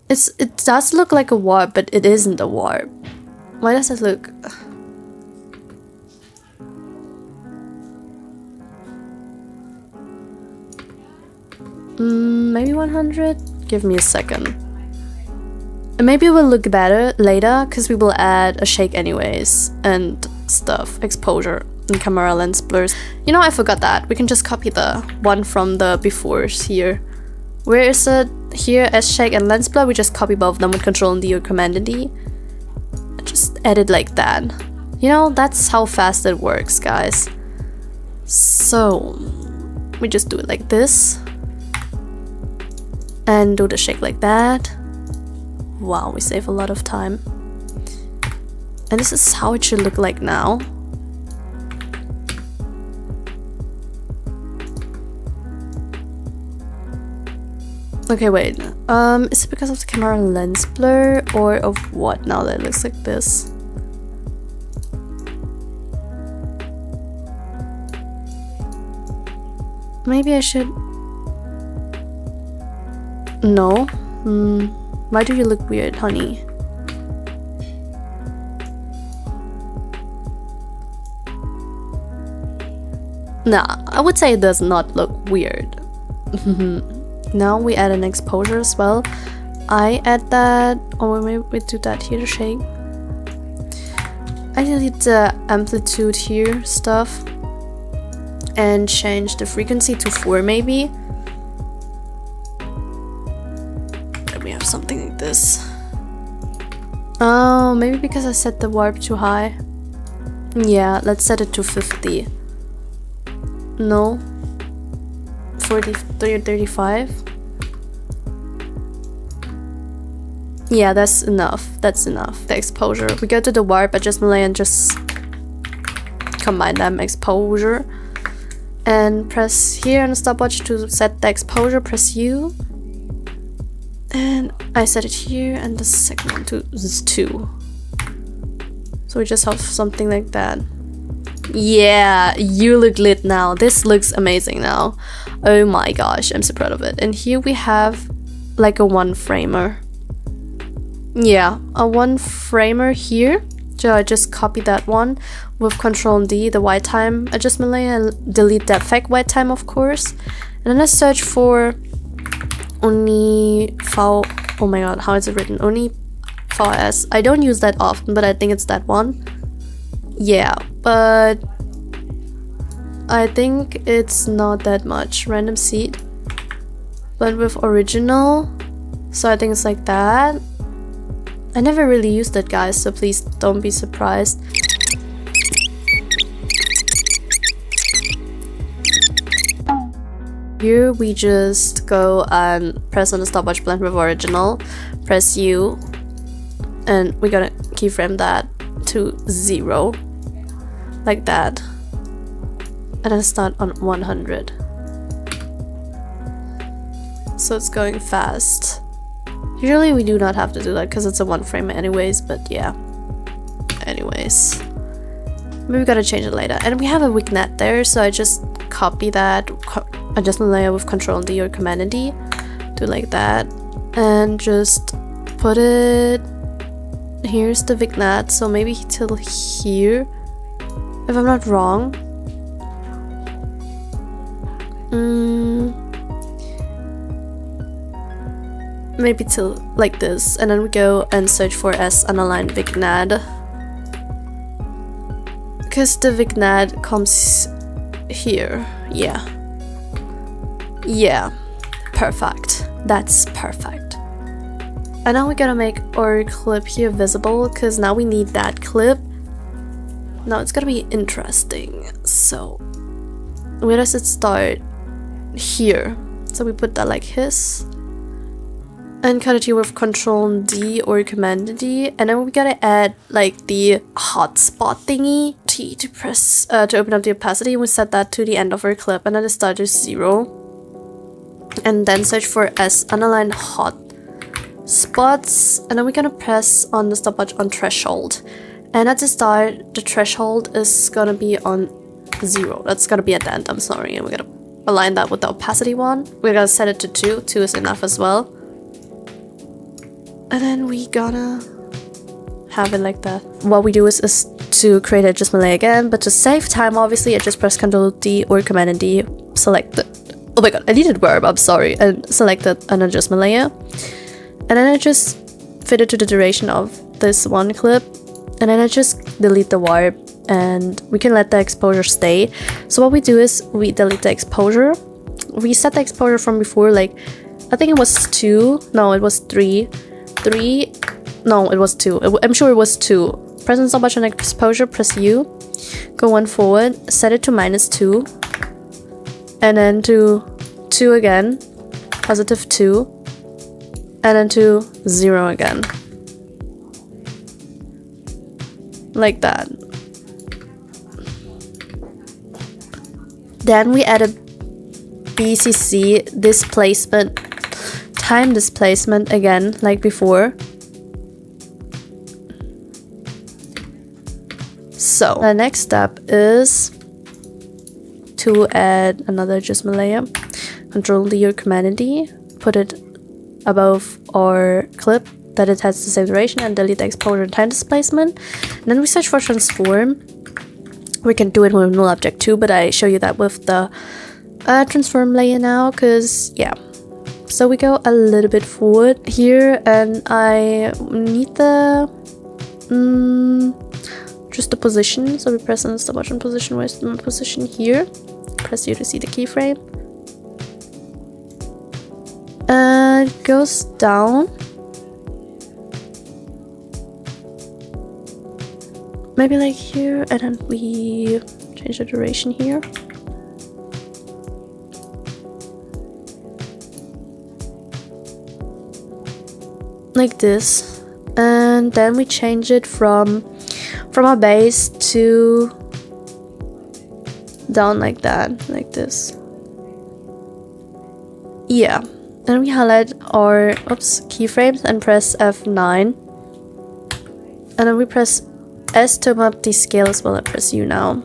It does look like a warp, but it isn't a warp. Why does it look... maybe 100? Give me a second. And maybe it will look better later, because we will add a shake anyways, and stuff, exposure, and camera lens blurs. You know, I forgot that. We can just copy the one from the befores here. Where is it? Here, as shake and lens blur, we just copy both of them with Control and D or Command and D. And just edit like that. You know, that's how fast it works, guys. So, we just do it like this. And do the shake like that. Wow, we save a lot of time. And this is how it should look like now. Okay, wait. Is it because of the camera lens blur or of what now that it looks like this? Maybe I should... No. Why do you look weird, honey? Nah, I would say it does not look weird. Now we add an exposure as well. I add that, or maybe we do that here to shake. I delete the amplitude here stuff and change the frequency to 4 maybe. Then we have something like this. Oh, maybe because I set the warp too high. Yeah, let's set it to 50. No. 40, 30, 35. Yeah, that's enough. That's enough. The exposure. We go to the warp, adjustment layer, and just combine them. Exposure. And press here on the stopwatch to set the exposure. Press U. And I set it here, and the second one to is 2. So we just have something like that. Yeah, you look lit now. This looks amazing now. Oh my gosh, I'm so proud of it. And here we have like a 1-framer. Yeah, a 1-framer here. So I just copy that one with Control D, the white time adjustment layer, and delete that fake white time, of course. And then I search for oh my god, how is it written? VS. I don't use that often, but I think it's that one. Yeah, but I think it's not that much. Random seed. But with original, so I think it's like that. I never really used it, guys, so please don't be surprised. Here we just go and press on the stopwatch, blend with original, press U, and we're gonna keyframe that to 0. Like that. And then start on 100. So it's going fast. Usually we do not have to do that because it's a 1-frame anyways, but yeah. Anyways. Maybe we gotta change it later. And we have a vignette there, so I just copy that adjustment layer with Control D or Command D. Do like that. and just put it. Here's the vignette, so maybe till here, if I'm not wrong. Maybe till like this, and then we go and search for S unaligned vignette, because the vignette comes here. Yeah, perfect. That's perfect. And now we gotta make our clip here visible, because now we need that clip. Now it's gonna be interesting. So where does it start? Here. So we put that like his, and cut it here with Control D or Command D, and then we gotta add like the hotspot thingy. T to press to open up the opacity, and we set that to the end of our clip, and then it starts at 0. And then search for S unaligned hot spots, and then we're gonna press on the stopwatch on threshold, and at the start the threshold is gonna be on 0. That's gonna be at the end, I'm sorry, and we're gonna align that with the opacity one. We're gonna set it to 2. 2 is enough as well. And then we gonna have it like that. What we do is to create an adjustment layer again, but to save time, obviously, I just press Ctrl D or Command D, select the, oh my god, I needed verb, I'm sorry, and selected an adjustment layer. And then I just fit it to the duration of this one clip, and then I just delete the warp, and we can let the exposure stay. So what we do is we delete the exposure. We set the exposure from before, like, I think it was 2, no, it was 3. No, it was 2. I'm sure it was 2. Press on stopwatch on exposure, press U, go 1 forward, set it to -2, and then to 2 again, +2, and then to 0 again. Like that. Then we added BCC displacement, time displacement again, like before. So the next step is to add another adjustment layer. Control D or Command D, put it above our clip that it has the same duration, and delete the exposure and time displacement. And then we search for transform. We can do it with null object too, but I show you that with the transform layer now, because yeah. So we go a little bit forward here, and I need the just the position. So we press on the stopwatch on position. Where's my position? Here. Press U to see the keyframe. And it goes down. Maybe like here, and then we change the duration here. Like this. And then we change it from our base to down like that, like this. Yeah. Then we highlight our keyframes and press F9. And then we press S to map the scale as well. I press U now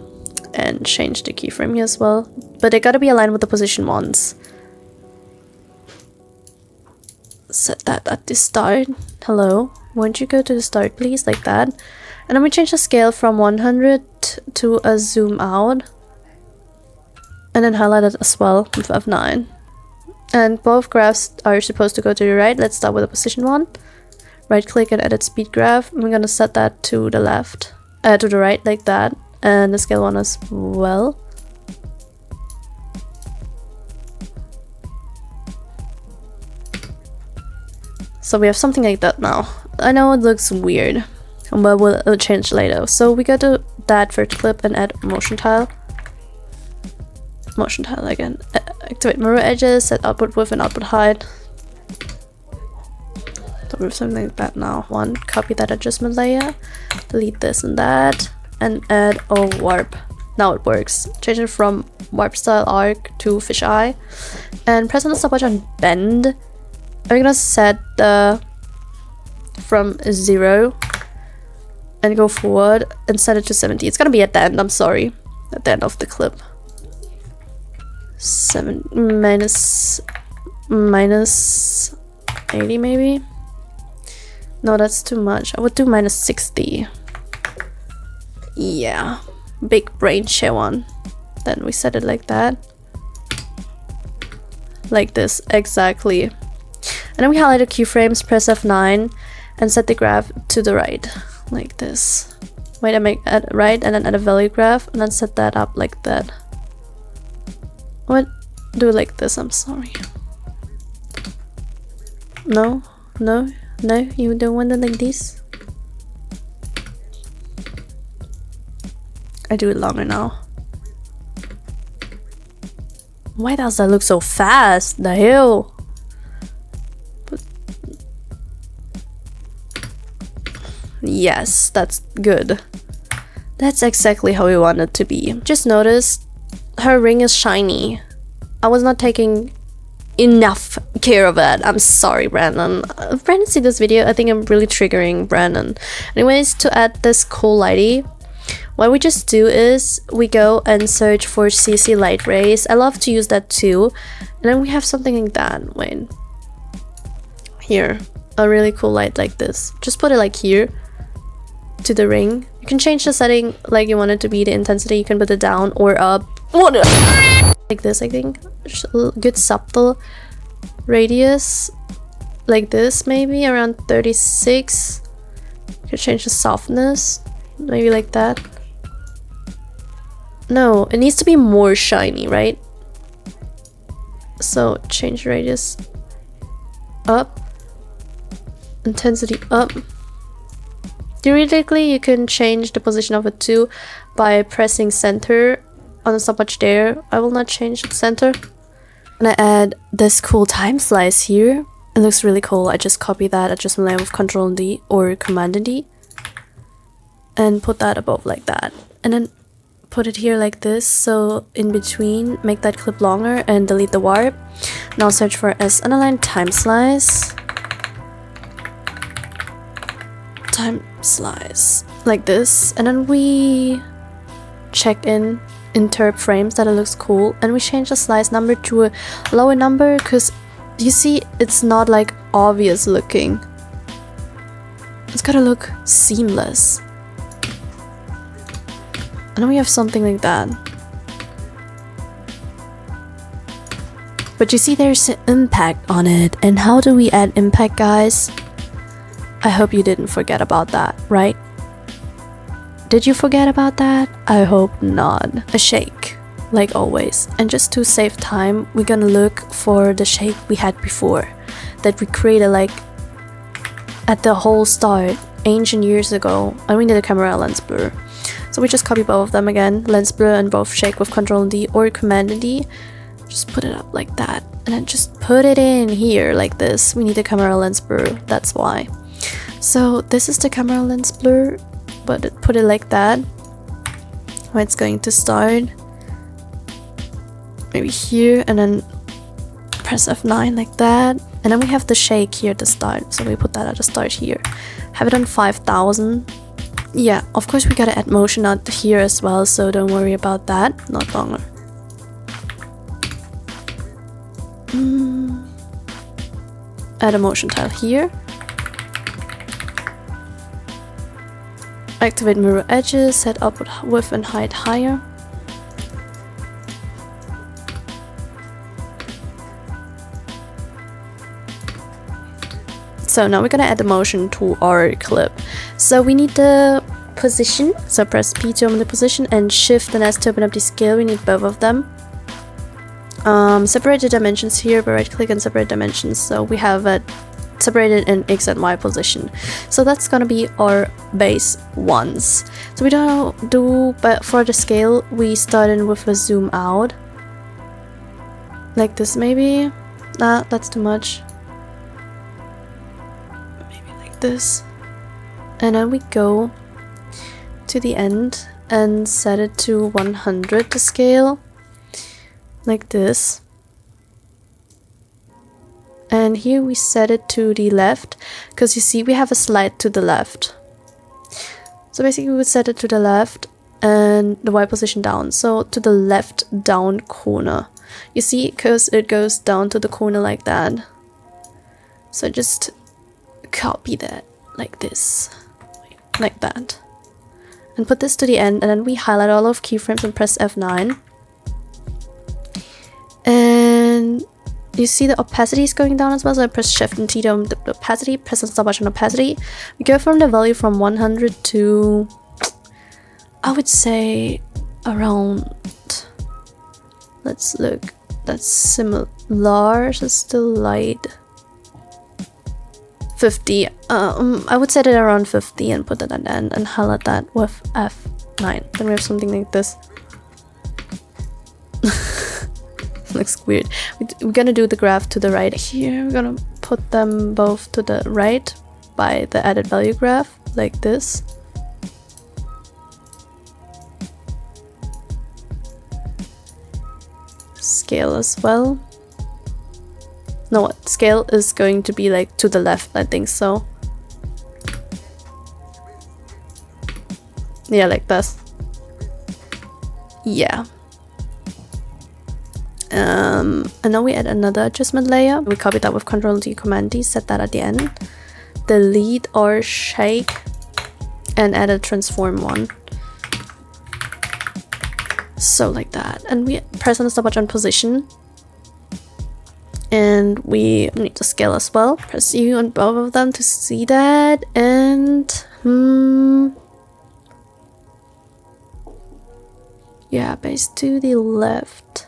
and change the keyframe here as well. But they gotta be aligned with the position ones. Set that at the start. Hello. Won't you go to the start, please? Like that. And then we change the scale from 100 to a zoom out. And then highlight it as well with F9. And both graphs are supposed to go to the right. Let's start with the position one. Right click and edit speed graph. And we're gonna set that to the left, to the right like that. And the scale one as well. So we have something like that now. I know it looks weird, but we'll change later. So we go to that first clip and add motion tile. Motion tile again. Activate mirror edges, set output width and output height. So we have something like that now. One, copy that adjustment layer, delete this and that, and add a warp. Now it works. Change it from warp style arc to fisheye, and press on the stopwatch on bend. I'm gonna set the from 0 and go forward and set it to 70. It's gonna be at the end, I'm sorry, at the end of the clip. 7 minus -80 maybe. No, that's too much. I would do -60. Yeah, big brain share one. Then we set it like that. Like this, exactly. And then we highlight the keyframes, press F9, and set the graph to the right, like this. Wait, I make add right and then add a value graph, and then set that up like that. What? Do it like this, I'm sorry. No, no, no, you don't want it like this? I do it longer now. Why does that look so fast? The hell? Yes, that's good. That's exactly how we want it to be. Just notice her ring is shiny. I was not taking enough care of it. I'm sorry, Brandon. If Brandon see this video, I think I'm really triggering Brandon. Anyways, to add this cool lighty, what we just do is we go and search for CC light rays. I love to use that too. And then we have something like that. Wait. Here. A really cool light like this. Just put it like here to the ring. You can change the setting like you want it to be, the intensity. You can put it down or up. What? Like this, I think. Just a good subtle radius. Like this, maybe around 36. You can change the softness. Maybe like that. No, it needs to be more shiny, right? So change radius up, intensity up. Theoretically, you can change the position of it too by pressing center on the stopwatch there. I will not change the center. And I add this cool time slice here. It looks really cool. I just copy that adjustment layer with Ctrl D or Command D and put that above like that. And then put it here like this, so in between, make that clip longer and delete the warp. Now search for S-align time slice. Time slice. Like this. And then we check in interp frames that it looks cool. And we change the slice number to a lower number because you see it's not like obvious looking. It's gotta look seamless. And then we have something like that. But you see there's an impact on it. And how do we add impact, guys? I hope you didn't forget about that, right? Did you forget about that? I hope not. A shake, like always. And just to save time, we're gonna look for the shake we had before. That we created like at the whole start, ancient years ago. And we need a camera lens blur. So we just copy both of them again, lens blur and both shake with Ctrl D or Command D. Just put it up like that. And then just put it in here like this. We need a camera lens blur, that's why. So this is the camera lens blur, but put it like that. Where it's going to start. Maybe here and then press F9 like that. And then we have the shake here at the start. So we put that at the start here. Have it on 5000. Yeah, of course we gotta add motion out here as well, so don't worry about that. Not longer. Add a motion tile here. Activate mirror edges, set output width and height higher. So now we're gonna add the motion to our clip. So we need the position. So press P to open the position and Shift and S to open up the scale. We need both of them. Separate the dimensions here by right click and separate dimensions. So we have it separated in X and Y position. So that's gonna be our base ones. So we don't do, but for the scale, we started with a zoom out. Like this maybe. Nah, that's too much. This, and then we go to the end and set it to 100 the scale, like this. And here we set it to the left because you see we have a slide to the left. So basically we would set it to the left and the Y position down, so to the left down corner. You see, because it goes down to the corner like that. So just copy that like this, like that, and put this to the end, and then we highlight all of keyframes and press F9. And you see the opacity is going down as well, so I press Shift and T down the opacity, press and stopwatch on opacity. We go from the value from 100 to, I would say, around, let's look, that's similar, so it's still light. 50, I would set it around 50 and put it at the end and highlight that with F9. Then we have something like this. Looks weird. We're gonna do the graph to the right here. We're gonna put them both to the right by the added value graph, like this. Scale as well. No, scale is going to be like to the left, I think so. Yeah, like this. Yeah. And now we add another adjustment layer. We copy that with Ctrl D, Command D, set that at the end. Delete or shake and add a transform one. So like that. And we press on the stopwatch on position. And we need to scale as well. Press U on both of them to see that. And yeah, base to the left.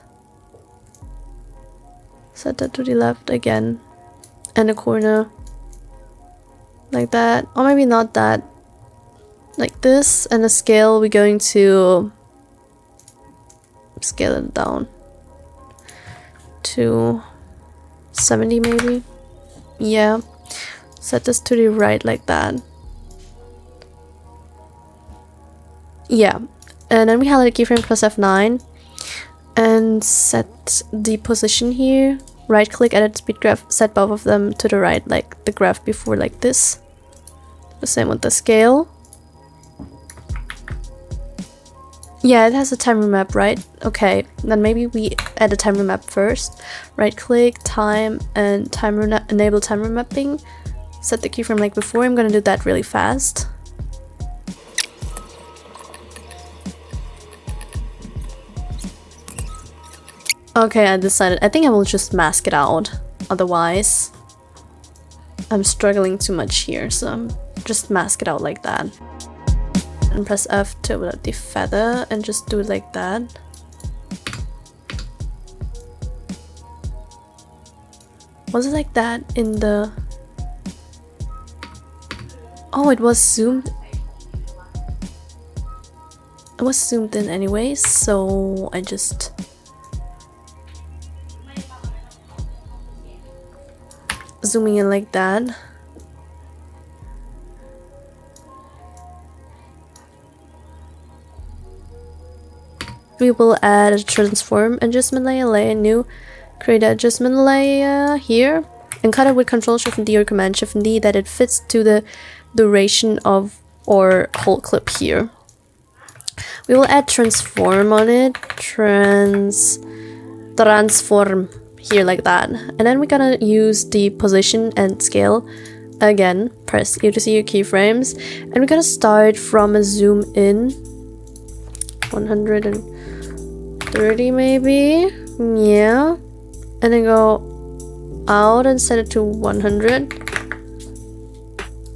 Set that to the left again. And the corner. Like that. Or maybe not that. Like this. And the scale, we're going to scale it down to 70 maybe. Yeah. Set this to the right like that. Yeah. And then we highlight keyframe, press F9 and set the position here. Right click, edit speed graph, set both of them to the right like the graph before, like this. The same with the scale. Yeah, it has a time remap, right? Okay, then maybe we add a time remap first. Right click, time, and enable time remapping. Set the keyframe like before. I'm gonna do that really fast. Okay, I decided, I think I will just mask it out. Otherwise, I'm struggling too much here, so I'm just mask it out like that. And press F to the feather and just do it like that. Was it like that in the... Oh, it was zoomed. It was zoomed in anyway, so I just... zooming in like that. We will add a transform adjustment layer new, create an adjustment layer here, and cut it with Ctrl Shift and D or Command Shift and D that it fits to the duration of our whole clip here. We will add transform on it, transform here like that, and then we're gonna use the position and scale again. Press E to see your keyframes, and we're gonna start from a zoom in 130 maybe, yeah, and then go out and set it to 100.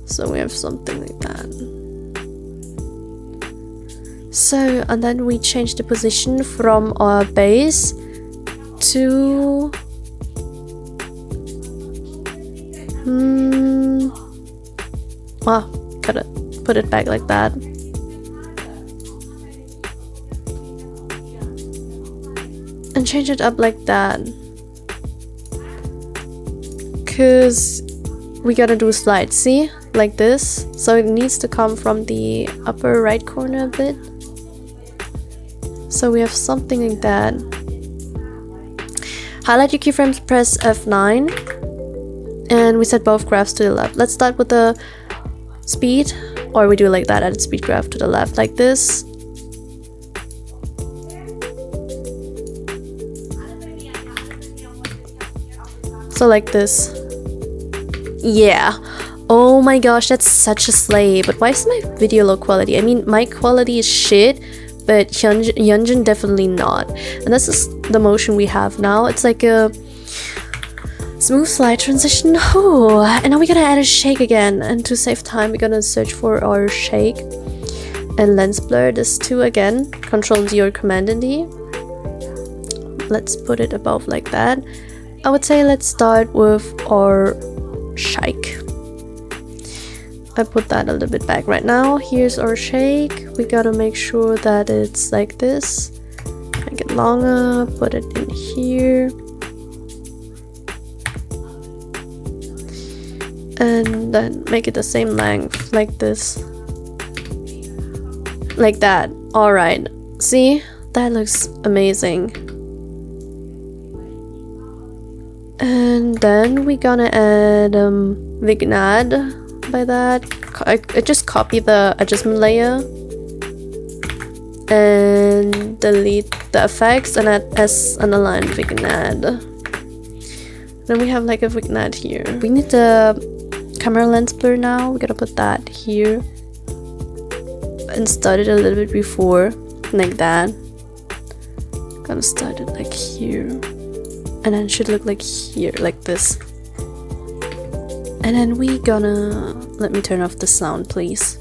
So we have something like that. So, and then we change the position from our base to cut it, put it back like that. And change it up like that. Cause we gotta do a slide, see? Like this. So it needs to come from the upper right corner a bit. So we have something like that. Highlight your keyframes, press F9, and we set both graphs to the left. Let's start with the speed, or we do it like that, add speed graph to the left, like this. So like this. Yeah. Oh my gosh, that's such a slay. But why is my video low quality? I mean, my quality is shit, but Hyunjin definitely not. And this is the motion we have now. It's like a smooth slide transition. Oh, and now we're gonna add a shake again. And to save time, we're gonna search for our shake. And lens blur this too again. Control D or Command and D. Let's put it above like that. I would say let's start with our shake. I put that a little bit back right now. Here's our shake. We gotta make sure that it's like this. Make it longer, put it in here. And then make it the same length, like this. Like that. Alright. See? That looks amazing. And then we're gonna add Vignad. By that, I just copy the adjustment layer and delete the effects and add S and align Vignad. Then we have like a Vignad here. We need the camera lens blur now. We gotta put that here and start it a little bit before, like that. Gonna start it like here, and then it should look like here, like this. And then we gonna... Let me turn off the sound, please.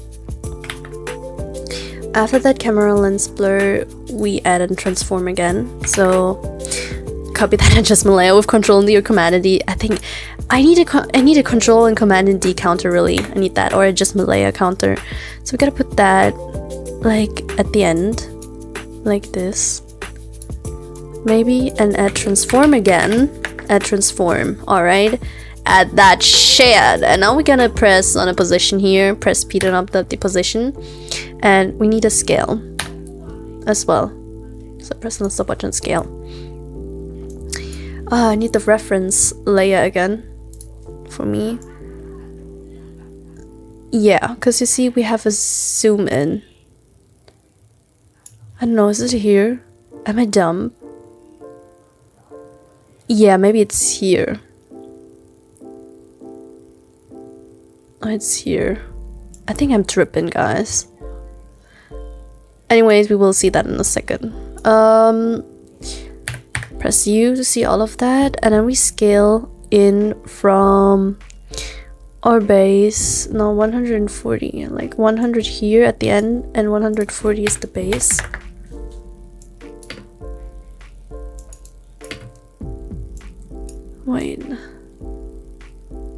After that camera lens blur, we add and transform again. So copy that adjustment layer with Control D or Command D. I think I need a Control and Command and D counter, really. I need that, or adjustment layer counter. So we gotta put that like at the end, like this. Maybe, and add transform again. Add transform. All right. Add that shade, and now we're gonna press on a position here, press P to up the position, and we need a scale as well. So press on the stopwatch and scale. I need the reference layer again for me. Yeah, because you see we have a zoom in. I don't know, is it here? Am I dumb? Yeah, maybe it's here. Oh, it's here. I think I'm tripping, guys. Anyways, we will see that in a second. Press U to see all of that, and then we scale in from our base. No, 140. Like 100 here at the end, and 140 is the base. Wait.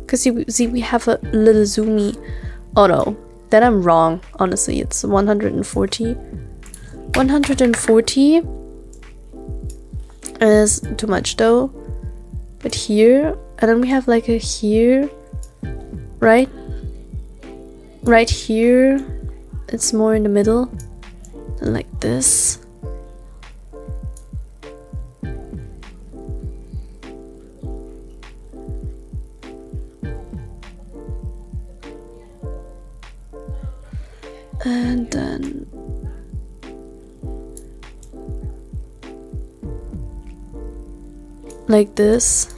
Because you see, we have a little zoomy. Oh no, then I'm wrong. Honestly, it's 140. 140 is too much though. But here, and then we have like a here, right? Right here, it's more in the middle, and like this. And then like this,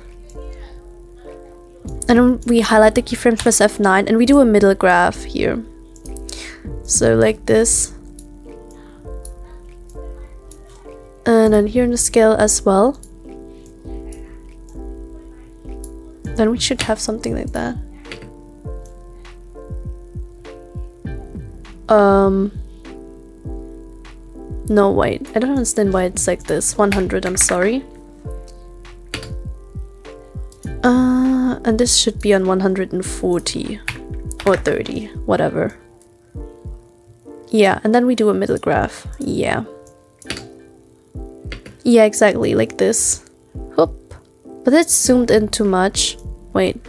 and then we highlight the keyframes, press F9, and we do a middle graph here. So like this, and then here in the scale as well. Then we should have something like that. No, wait, I don't understand why it's like this. 100, I'm sorry. And this should be on 140 or 30, whatever. Yeah, and then we do a middle graph. Yeah. Yeah, exactly, like this. Whoop. But it's zoomed in too much. Wait.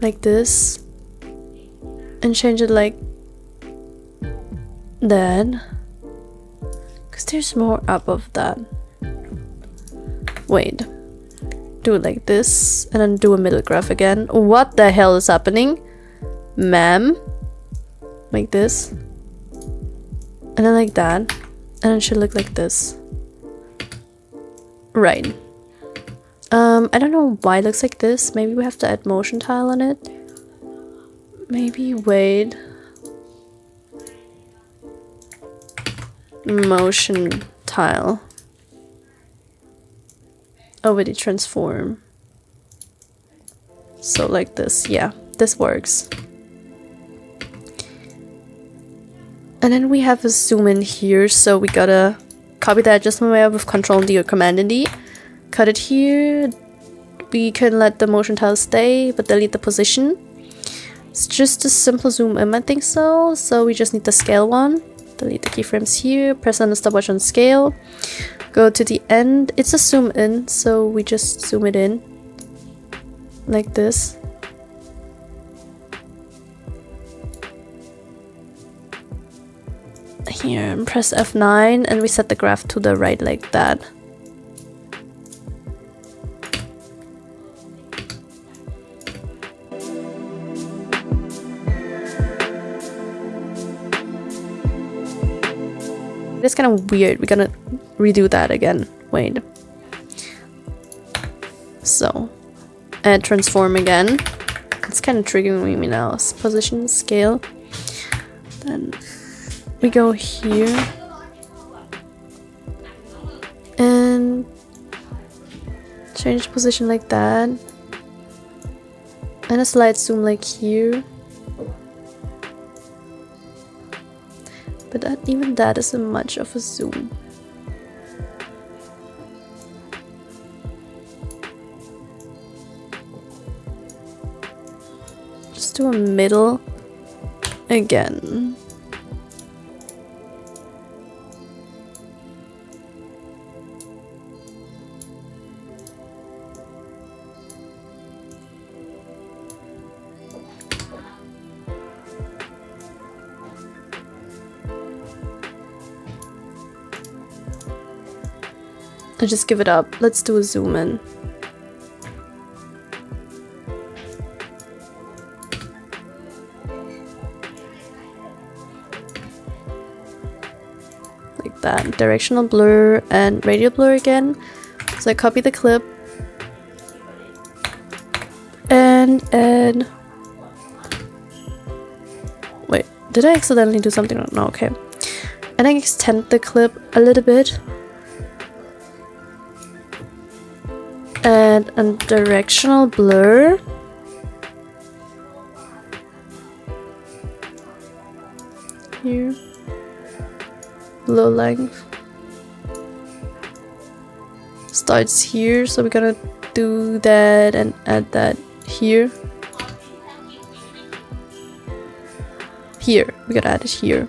Like this. And change it like that. Because there's more up of that. Wait. Do it like this. And then do a middle graph again. What the hell is happening? Ma'am. Like this. And then like that. And it should look like this. Right. I don't know why it looks like this. Maybe we have to add motion tile on it. Maybe wait. Motion tile. Over the transform. So like this, yeah, this works. And then we have a zoom in here, so we gotta copy that adjustment layer with Control D or Command D. Cut it here. We can let the motion tile stay, but delete the position. It's just a simple zoom in, I think so. So we just need the scale one. Delete the keyframes here, press on the stopwatch on scale. Go to the end. It's a zoom in, so we just zoom it in. Like this. Here, and press F9, and we set the graph to the right like that. It's kind of weird. We're gonna redo that again. Wait. So, add transform again. It's kind of triggering me now. Position, scale. Then we go here. And change position like that. And a slight zoom like here. But even that isn't much of a zoom. Just do a middle again. I'll just give it up. Let's do a zoom in. Like that. Directional blur and radial blur again. So I copy the clip. And add... Wait, did I accidentally do something? No, okay. And I extend the clip a little bit. And a directional blur. Here. Low length. Starts here, so we're gonna do that and add that here. Here, we gotta add it here.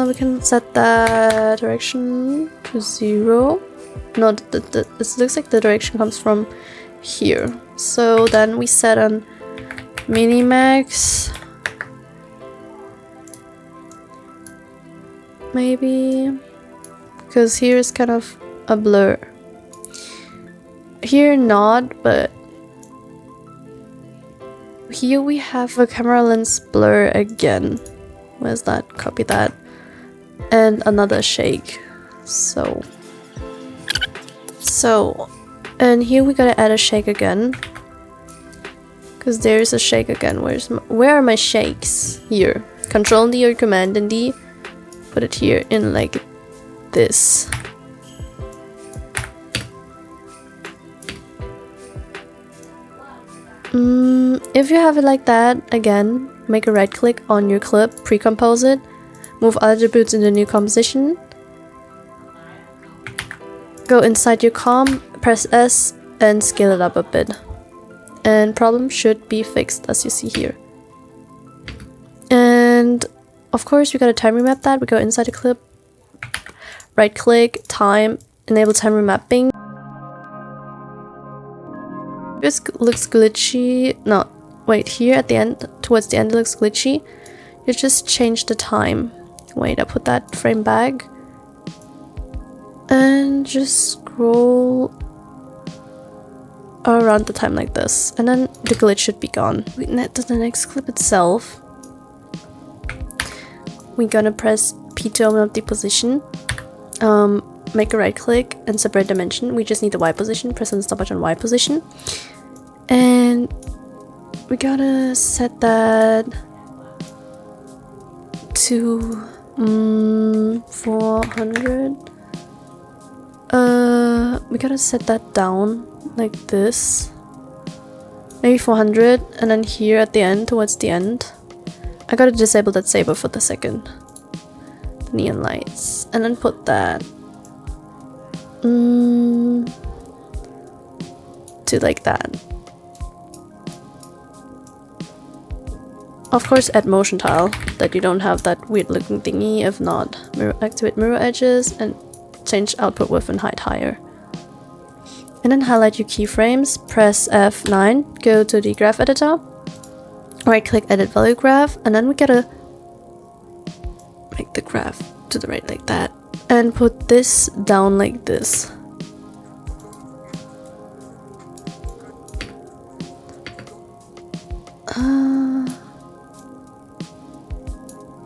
We can set that direction to 0. No, this looks like the direction comes from here. So then we set on minimax. Maybe. Because here is kind of a blur. Here not, but here we have a camera lens blur again. Where's that? Copy that. And another shake. So, and here we gotta add a shake again. Because there's a shake again. Where are my shakes? Here. Control D or Command and D. Put it here in like this. If you have it like that, again, make a right click on your clip, pre-compose it, move attributes in the new composition, go inside your comp, press S, and scale it up a bit. And problem should be fixed, as you see here. And of course, we gotta time remap that. We go inside the clip, right click, time, enable time remapping. This looks glitchy. No, wait, here at the end, towards the end, it looks glitchy. You just change the time. Wait, I put that frame back. And just scroll around the time like this. And then the glitch should be gone. We net to the next clip itself. We're gonna press P to open up the position. make a right click and separate dimension. We just need the Y position, press on the stop button Y position. And we gotta set that to 400. We gotta set that down like this. Maybe 400, and then here at the end, towards the end, I gotta disable that saber for the second. The neon lights, and then put that to like that. Of course, add motion tile that you don't have that weird looking thingy. If not, activate mirror edges and change output width and height higher. And then highlight your keyframes, press F9, go to the graph editor, right click edit value graph, and then we gotta make the graph to the right like that, and put this down like this.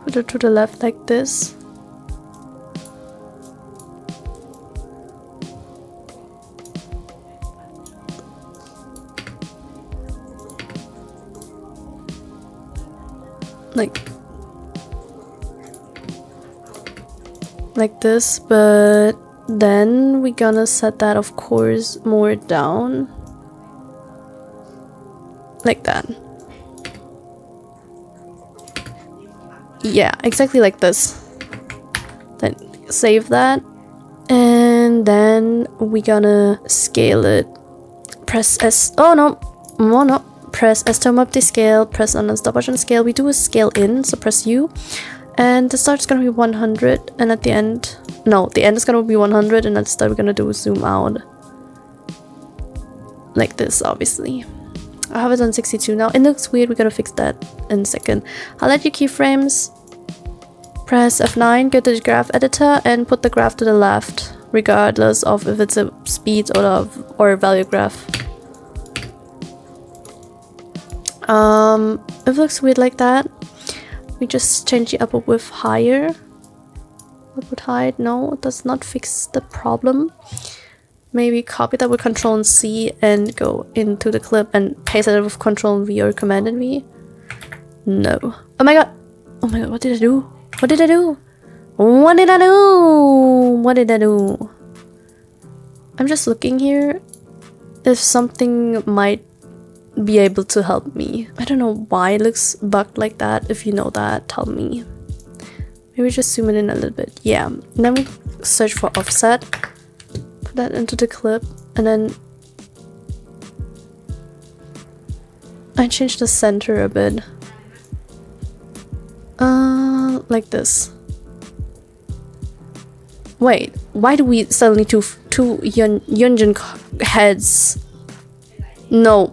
Put it to the left like this. Like this, but then we're gonna set that, of course, more down like that. Yeah, exactly like this. Then save that, and then we're gonna scale it. Press S. Oh no, press S to map the scale. Press on the stop button scale. We do a scale in, so press U. And the start is gonna be 100, and at the end, no, the end is gonna be 100, and at the start we're gonna do a zoom out. Like this, obviously. I have it on 62 now. It looks weird, we're gonna fix that in a second. Highlight your keyframes, press F9, go to the graph editor, and put the graph to the left, regardless of if it's a speed or a value graph. It looks weird like that. We just change the upper width higher. Output height, no, it does not fix the problem. Maybe copy that with Ctrl and C and go into the clip and paste it with Ctrl and V or Command and V. No. Oh my god! Oh my god, what did I do? What did I do? What did I do? What did I do? I'm just looking here if something might be able to help me. I don't know why it looks bugged like that. If you know that, tell me. Maybe just zoom it in a little bit. Yeah. And then we search for offset. Put that into the clip. And then I change the center a bit. Like this. Wait, why do we suddenly two Yunjin heads? No.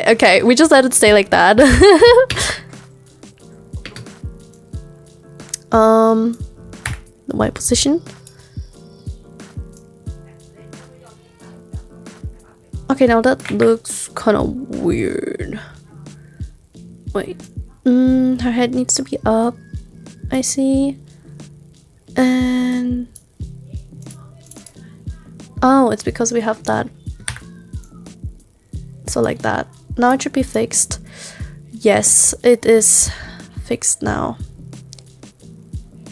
Okay, we just let it stay like that. The Y position. Okay, now that looks kind of weird. Wait. Her head needs to be up. I see. And oh, it's because we have that. So like that. Now it should be fixed. Yes, it is fixed now.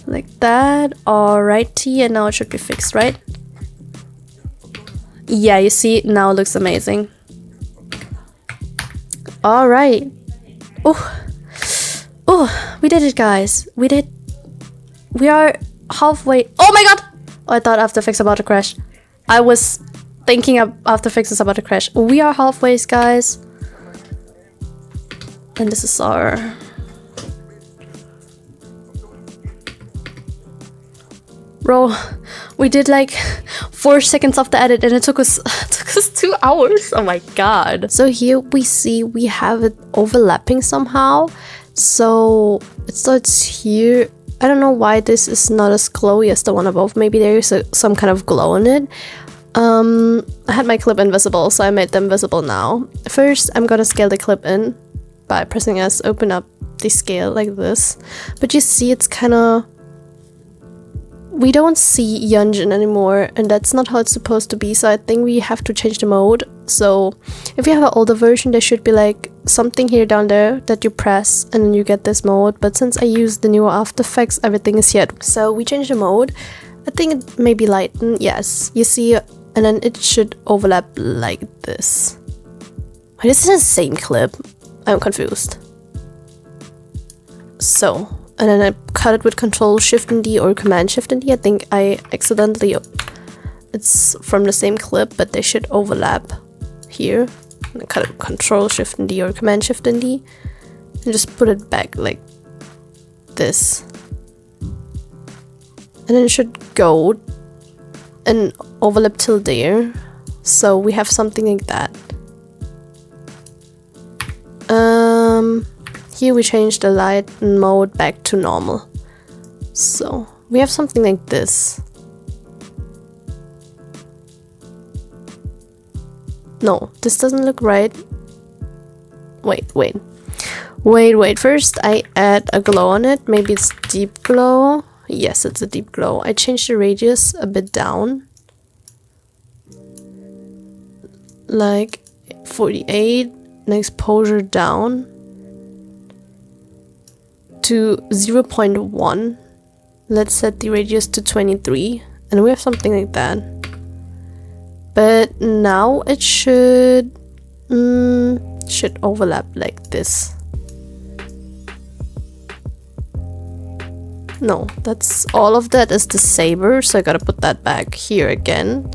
Like that. Alrighty, and now it should be fixed, right? Yeah, you see, now it looks amazing. Alright. Oh, we did it, guys. We did. We are halfway. Oh my god! Oh, I thought After Effects about to crash. I was thinking After Effects is about to crash. We are halfway, guys. And this is our... Bro, we did like 4 seconds of the edit and it took us 2 hours. Oh my god. So here we see we have it overlapping somehow. So it starts here. I don't know why this is not as glowy as the one above. Maybe there is some kind of glow in it. I had my clip invisible, so I made them visible now. First, I'm gonna scale the clip in by pressing S, open up the scale like this. But you see it's kind of we don't see Yunjin anymore, and that's not how it's supposed to be, so I think we have to change the mode. So if you have an older version, there should be like something here down there that you press and then you get this mode, but since I use the newer After Effects, everything is here. So we change the mode. I think it may be lighten, yes, you see, and then it should overlap like this. Wait, this is the same clip. I'm confused. So, and then I cut it with Control Shift and D or Command Shift and D. I think I accidentally, it's from the same clip, but they should overlap here. And I cut it with Control Shift and D or Command Shift and D, and just put it back like this. And then it should go and overlap till there. So we have something like that. Here we change the light mode back to normal. So we have something like this. No, this doesn't look right. Wait. First I add a glow on it. Maybe it's deep glow. Yes, it's a deep glow. I changed the radius a bit down. Like 48. And exposure down to 0.1. Let's set the radius to 23, and we have something like that. But now it should overlap like this. No, that's all of that is the saber, so I gotta put that back here again.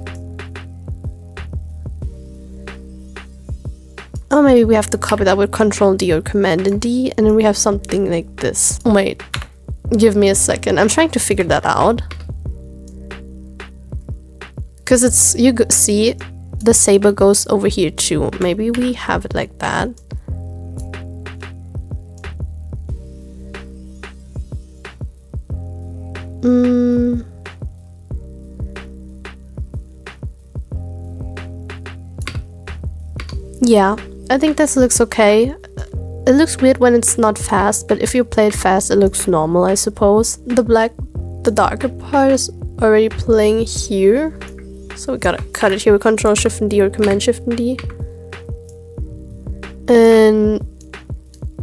Oh, maybe we have to copy that with Control D or Command and D, and then we have something like this. Wait, give me a second. I'm trying to figure that out. Because it's, you see, the saber goes over here too. Maybe we have it like that. Yeah. I think this looks okay. It looks weird when it's not fast, but if you play it fast, it looks normal, I suppose. The darker part is already playing here. So we gotta cut it here with Control Shift and D or Command Shift and D. And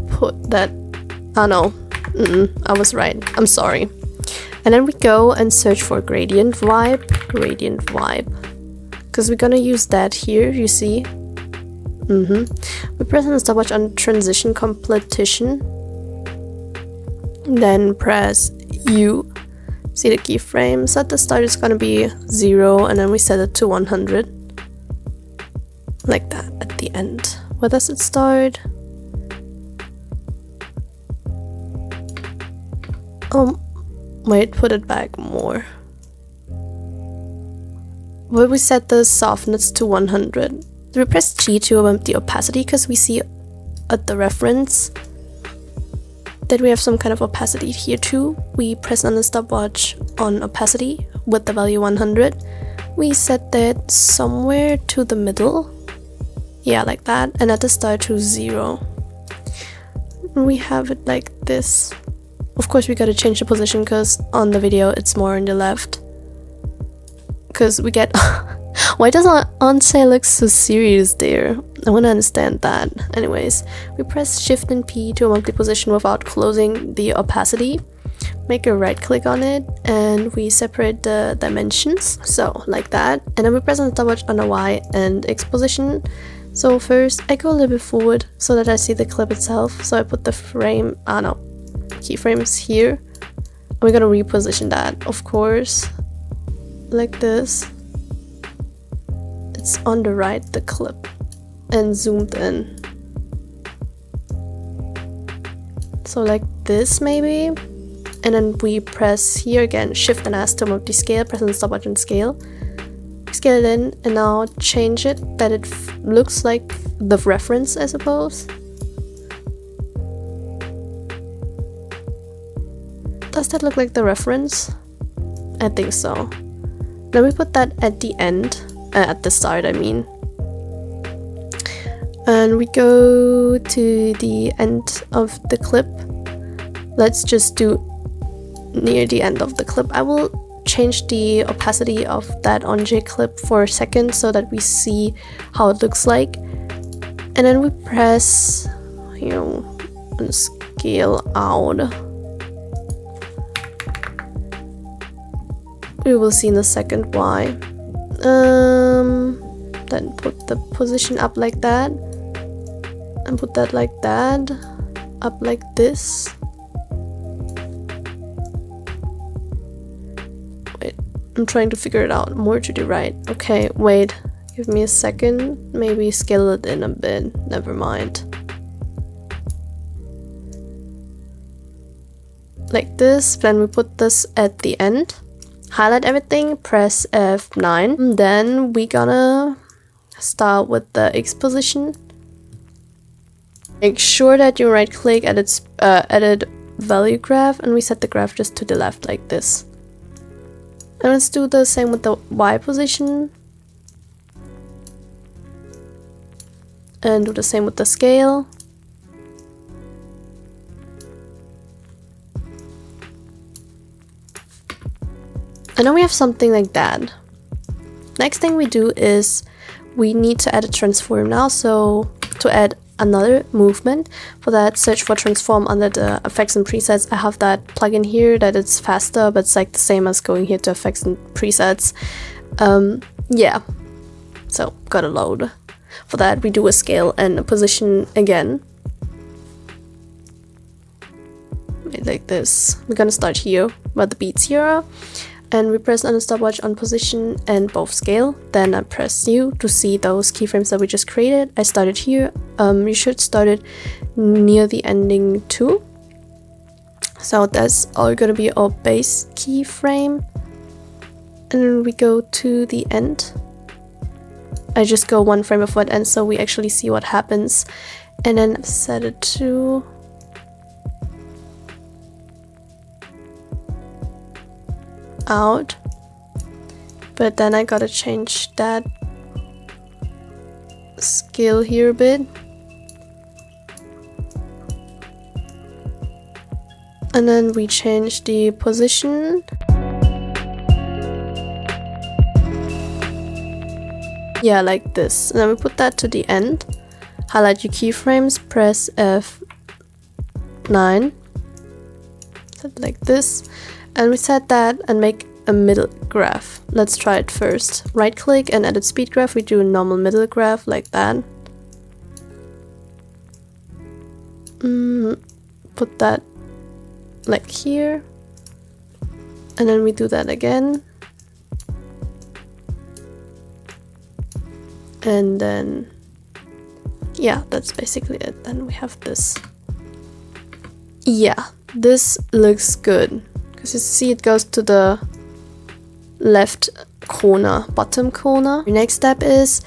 put that, oh no, I was right, I'm sorry. And then we go and search for gradient vibe. Because we're gonna use that here, you see. We press on the stopwatch on transition completion, then press U, see the keyframe, set the start is gonna be 0, and then we set it to 100, like that at the end. Where does it start? Wait, put it back more. Where we set the softness to 100. We press G to bump the opacity because we see at the reference that we have some kind of opacity here too. We press on the stopwatch on opacity with the value 100. We set that somewhere to the middle. Yeah, like that. And at the start to 0. And we have it like this. Of course we gotta change the position because on the video it's more on the left. Because we get... Why does Onse look so serious there? I want to understand that. Anyways, we press Shift and P to unlock the position without closing the opacity. Make a right click on it and we separate the dimensions. So, like that. And then we press on the stopwatch on the Y and X position. So first, I go a little bit forward so that I see the clip itself. So I put the keyframes here. We're gonna reposition that, of course, like this. It's on the right, the clip, and zoomed in. So like this maybe. And then we press here again, Shift and S to move the scale, press on the stopwatch and scale. Scale it in, and now change it that it looks like the reference, I suppose. Does that look like the reference? I think so. Then we put that at the end. At the start, I mean. And we go to the end of the clip. Let's just do near the end of the clip. I will change the opacity of that ONJ clip for a second so that we see how it looks like. And then we press, you know, and scale out. We will see in a second why. Then put the position up like that. And put that like that. Up like this. Wait, I'm trying to figure it out more to the right. Okay, wait. Give me a second. Maybe scale it in a bit. Never mind. Like this. Then we put this at the end. Highlight everything. Press F9. And then we gonna start with the X position. Make sure that you right click at its edit value graph, and we set the graph just to the left like this. And let's do the same with the Y position. And do the same with the scale. And then we have something like that. Next thing we do is we need to add a transform now. So to add another movement, for that, search for transform under the effects and presets. I have that plugin here that it's faster, but it's like the same as going here to effects and presets. Yeah, so gotta load. For that, we do a scale and a position again. Like this. We're gonna start here where the beats here are. And we press on the stopwatch on position and both scale. Then I press U to see those keyframes that we just created. I started here. You should start it near the ending too. So that's all gonna be our base keyframe. And then we go to the end. I just go one frame before it ends so we actually see what happens. And then set it to out, but then I gotta change that scale here a bit, and then we change the position. Yeah, like this, and then we put that to the end. Highlight your keyframes, press F9, set it like this. And we set that and make a middle graph. Let's try it first. Right click and edit speed graph. We do a normal middle graph like that. Put that like here. And then we do that again. And then, yeah, that's basically it. Then we have this. Yeah, this looks good. Because you see it goes to the left corner, bottom corner. The next step is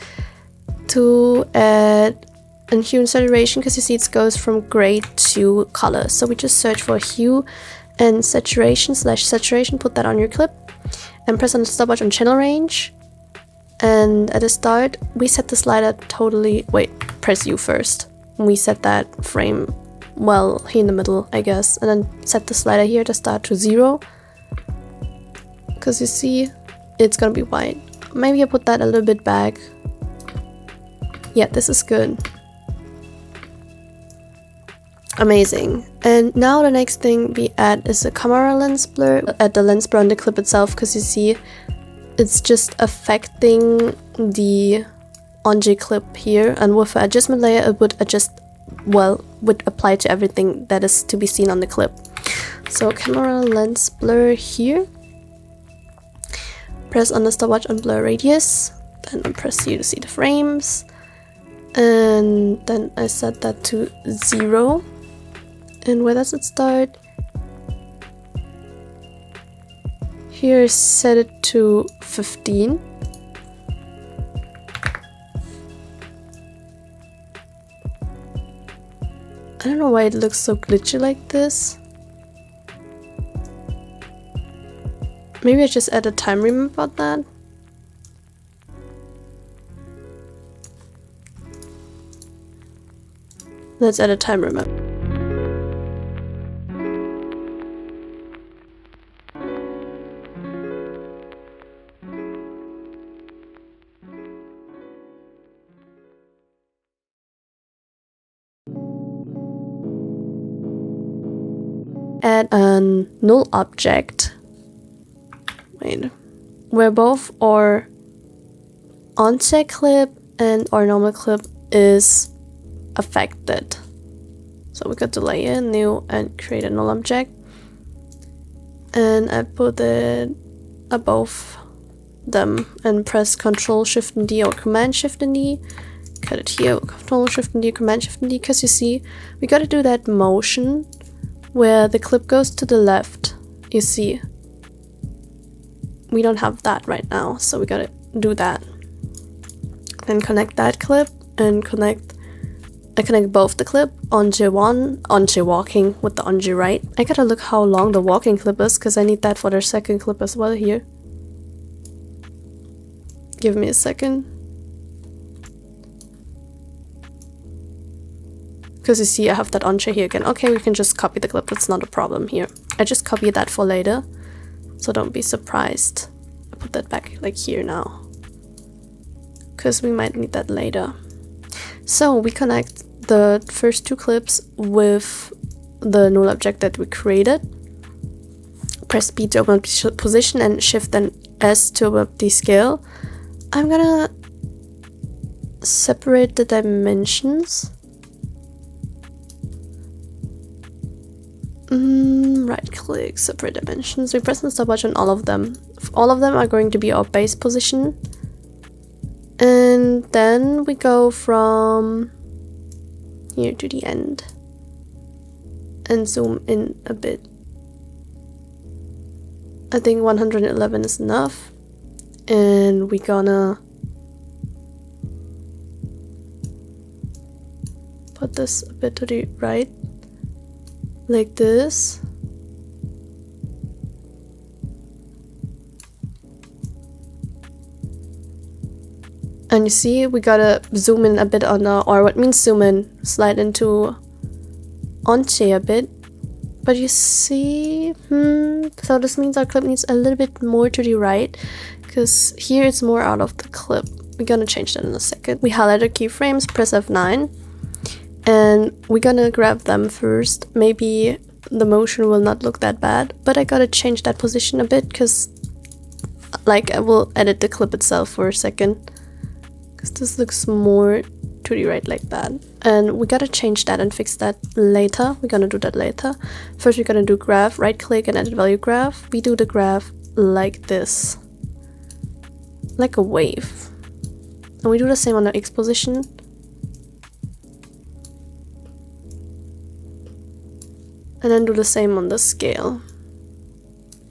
to add a hue and saturation, because you see it goes from gray to color. So we just search for hue and saturation /saturation, put that on your clip, and press on the stopwatch on channel range. And at the start, we set the slider totally, wait, press U first. We set that frame, well, here in the middle, I guess, and then set the slider here to start to 0, because you see it's gonna be white. Maybe I put that a little bit back. Yeah, this is good. Amazing. And now the next thing we add is a camera lens blur. Add the lens blur on the clip itself, because you see it's just affecting the ONJ clip here, and with the adjustment layer it would adjust, well, would apply to everything that is to be seen on the clip. So camera lens blur here. Press on the stopwatch on blur radius. Then I press U to see the frames. And then I set that to 0. And where does it start? Here set it to 15. I don't know why it looks so glitchy like this. Maybe I just add a time remember about that. Let's add a time remember. add a null object. Wait, where both our onset clip and our normal clip is affected. So we got to layer, new, and create a null object. And I put it above them and press Ctrl Shift and D or Command Shift and D. Cut it here, Ctrl Shift and D, Command Shift and D, because you see, we gotta do that motion where the clip goes to the left. You see, we don't have that right now, so we gotta do that. Then connect that clip and connect both the clip onto walking with the onto right. I gotta look how long the walking clip is because I need that for the second clip as well here. Give me a second. Because you see I have that onto here again. Okay, we can just copy the clip, that's not a problem here. I just copied that for later, so don't be surprised. I put that back like here now, because we might need that later. So we connect the first two clips with the null object that we created. Press B to open up the position and Shift and S to open up the scale. I'm gonna separate the dimensions. Right click, separate dimensions. We press the stopwatch on all of them. All of them are going to be our base position. And then we go from here to the end and zoom in a bit. I think 111 is enough. And we're gonna put this a bit to the right, like this. And you see, we gotta zoom in a bit on the, or what means zoom in, slide into onto a bit. But you see, so this means our clip needs a little bit more to the right, because here it's more out of the clip. We're gonna change that in a second. We highlight our keyframes, press F9, and we're gonna grab them first. Maybe the motion will not look that bad, but I gotta change that position a bit, because like I will edit the clip itself for a second. Because this looks more to the right like that. And we gotta change that and fix that later. We're gonna do that later. First we're gonna do graph, right click and edit value graph. We do the graph like this. Like a wave. And we do the same on the X position. And then do the same on the scale.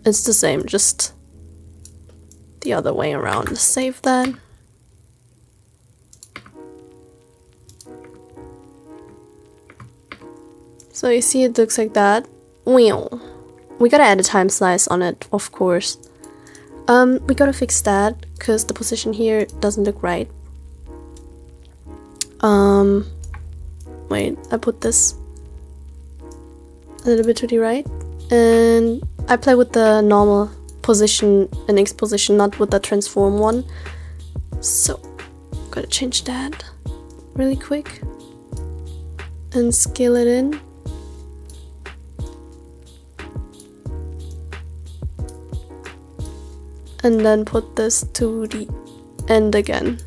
It's the same, just the other way around. Save that. So you see it looks like that. We gotta add a time slice on it, of course. We gotta fix that because the position here doesn't look right. Wait, I put this a little bit to the right, and I play with the normal position and X position, not with the transform one. So gotta change that really quick and scale it in. And then put this to the end again.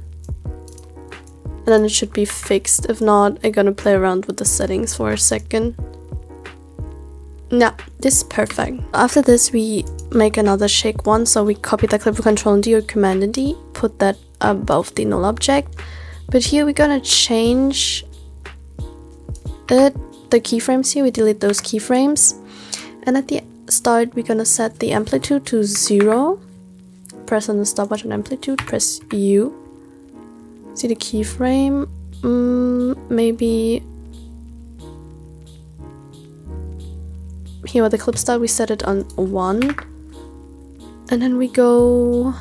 And then it should be fixed. If not, I'm gonna play around with the settings for a second. Yeah, this is perfect. After this, we make another shake one. So we copy the clip with Ctrl and D or Command and D. Put that above the null object. But here we're gonna change it. The keyframes here, we delete those keyframes. And at the start, we're gonna set the amplitude to 0. Press on the stopwatch on amplitude, press U. See the keyframe? Maybe here where the clip start, we set it on 1. And then we go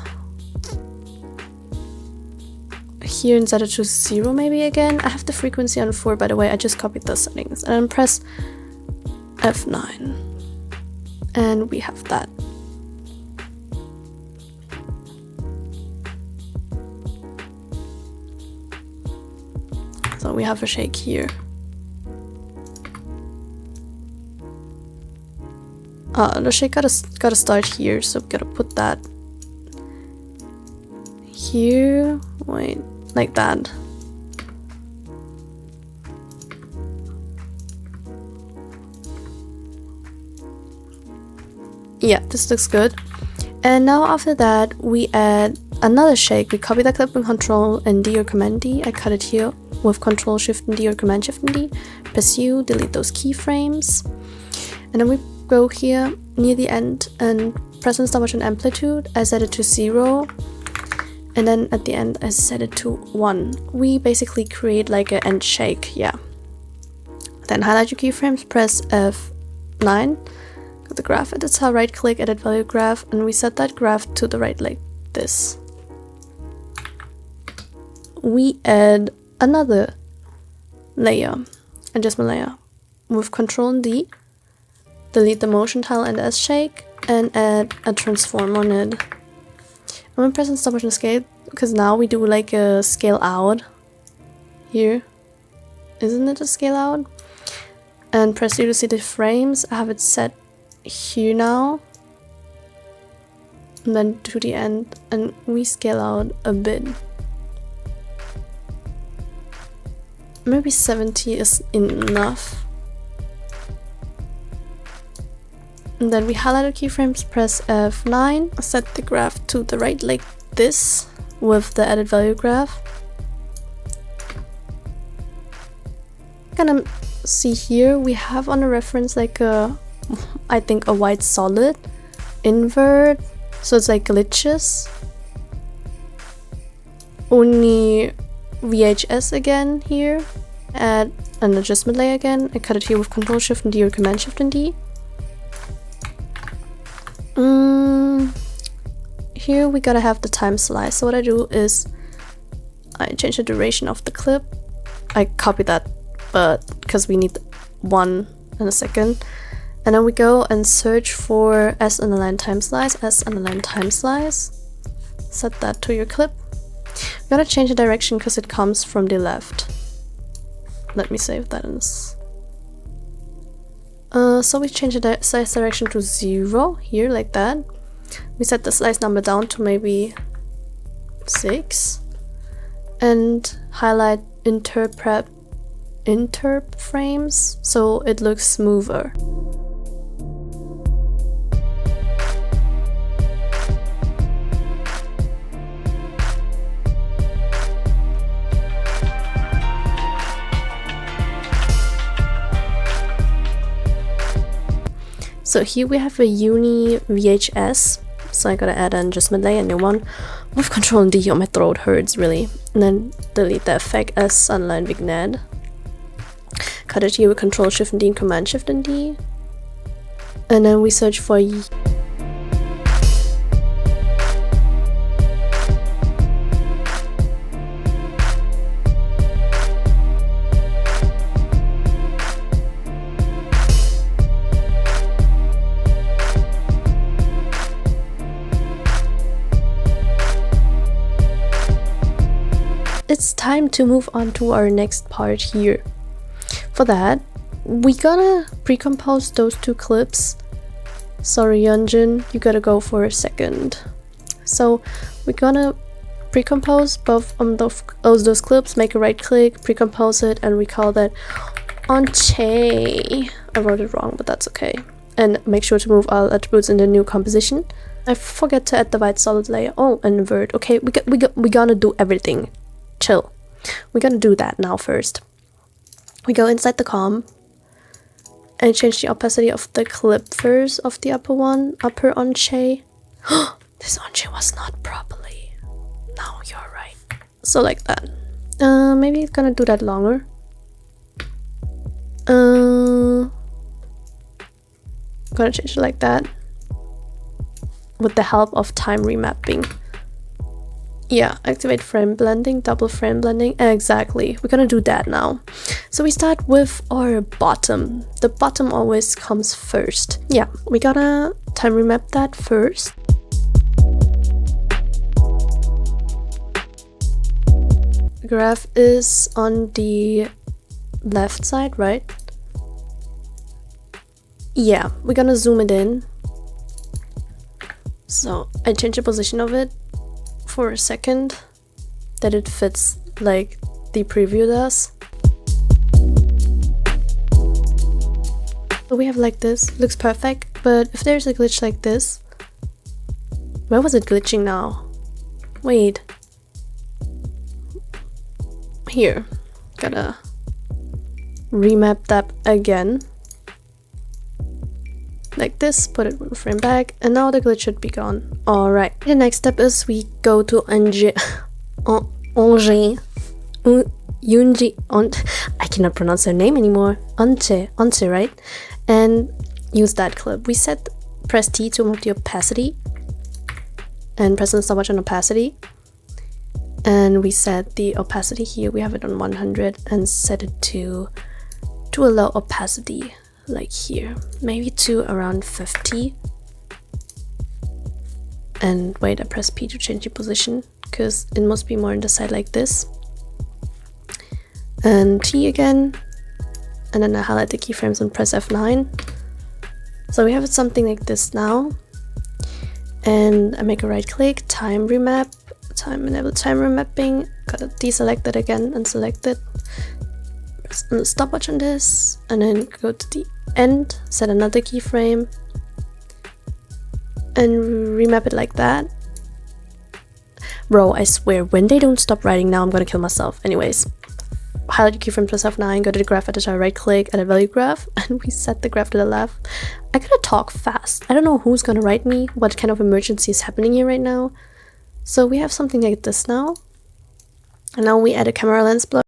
here and set it to 0 maybe again. I have the frequency on 4, by the way. I just copied the settings. And then press F9. And we have that. So we have a shake here. The shake gotta start here, so we gotta put that here. Wait, like that. Yeah, this looks good. And now after that, we add another shake. We copy the clip and Control and D or Command D. I cut it here with Control Shift and D or Command Shift and D. Press U, delete those keyframes. And then we go here near the end and press and stop motion amplitude. I set it to 0. And then at the end, I set it to 1. We basically create like an end shake, yeah. Then highlight your keyframes, press F9. Go to graph edit, right click, edit value graph, and we set that graph to the right like this. We add another layer, adjustment layer, with Control and D. Delete the motion tile and S shake, and add a transform on it. I'm gonna press and stop motion scale, because now we do like a scale out here. Isn't it a scale out? And press U to see the frames. I have it set here now. And then to the end, and we scale out a bit. Maybe 70 is enough. And then we highlight our keyframes, press F9, set the graph to the right like this with the edit value graph. Gonna see here we have on the reference like a, I think a white solid invert, so it's like glitches. Only VHS again here. Add an adjustment layer again. I cut it here with Control Shift and D or Command Shift and D. Here we gotta have the time slice. So what I do is I change the duration of the clip. I copy that, but because we need 1 in a second. And then we go and search for S underline time slice, S underline time slice. Set that to your clip. We gotta change the direction because it comes from the left. Let me save that in this. So we change the slice direction to 0 here, like that. We set the slice number down to maybe 6 and highlight interp frames so it looks smoother. So here we have a uni VHS, so I gotta add an adjustment layer, a new one, with Control and D. Oh, my throat hurts really. And then delete the effect as underline vignette. Cut it here with Control Shift and D and Command Shift and D. And then we search for it's time to move on to our next part here. For that, we gonna pre-compose those two clips. Sorry, Yunjin, you gotta go for a second. So we're gonna pre-compose both those clips, make a right click, pre-compose it, and we call that onche. I wrote it wrong, but that's okay. And make sure to move all attributes in the new composition. I forget to add the white solid layer. Oh, invert. Okay, we gonna do everything. Chill. We're gonna do that now first. We go inside the comp and change the opacity of the clip first of the upper one, upper onche. This onche was not properly. No, you're right. So like that. Maybe it's gonna do that longer. Gonna change it like that with the help of time remapping. Yeah, activate frame blending, double frame blending. Exactly, we're gonna do that now. So we start with our bottom. The bottom always comes first. Yeah, we gotta time remap that first. Graph is on the left side, right? Yeah, we're gonna zoom it in So I change the position of it for a second that it fits like the preview does. So we have like this, looks perfect, but if there's a glitch like this, where was it glitching now? Wait. Here, gotta remap that again. Like this, put it 1 frame back, and now the glitch should be gone. Alright, the next step is we go to I cannot pronounce her name anymore. Ante, right? And use that clip. We press T to move the opacity, and press the stopwatch on opacity. And we set the opacity here, we have it on 100, and set it to a low opacity, like here, maybe to around 50. And wait, I press P to change the position, because it must be more on the side like this. And T again, and then I highlight the keyframes and press F9. So we have something like this now. And I make a right click, time remap, enable time remapping, gotta deselect it again and select it. Press the stopwatch on this, and then go to the end, set another keyframe, and remap it like that. Bro, I swear, when they don't stop writing now, I'm gonna kill myself. Anyways, highlight the keyframe, press F9, go to the graph editor, right click, edit value graph, and we set the graph to the left. I gotta talk fast. I don't know who's gonna write me, what kind of emergency is happening here right now. So we have something like this now. And now we add a camera lens blur.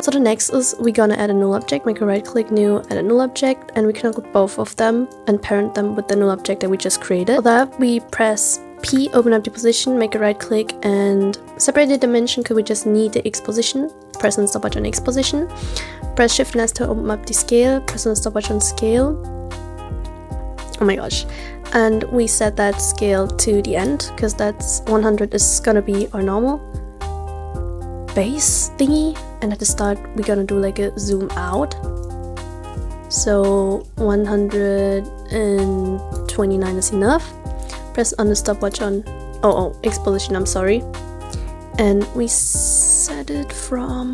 So the next is we're gonna add a null object, make a right click, new, add a null object, and we can group both of them and parent them with the null object that we just created. For that, we press P, open up the position, make a right click, and separate the dimension because we just need the X position. Press and stopwatch on X position. Press Shift and S to open up the scale, press and stopwatch on scale. Oh my gosh. And we set that scale to the end because that's 100 is gonna be our normal base thingy, and at the start we're gonna do like a zoom out. So 129 is enough. Press on the stopwatch on X position, I'm sorry, and we set it from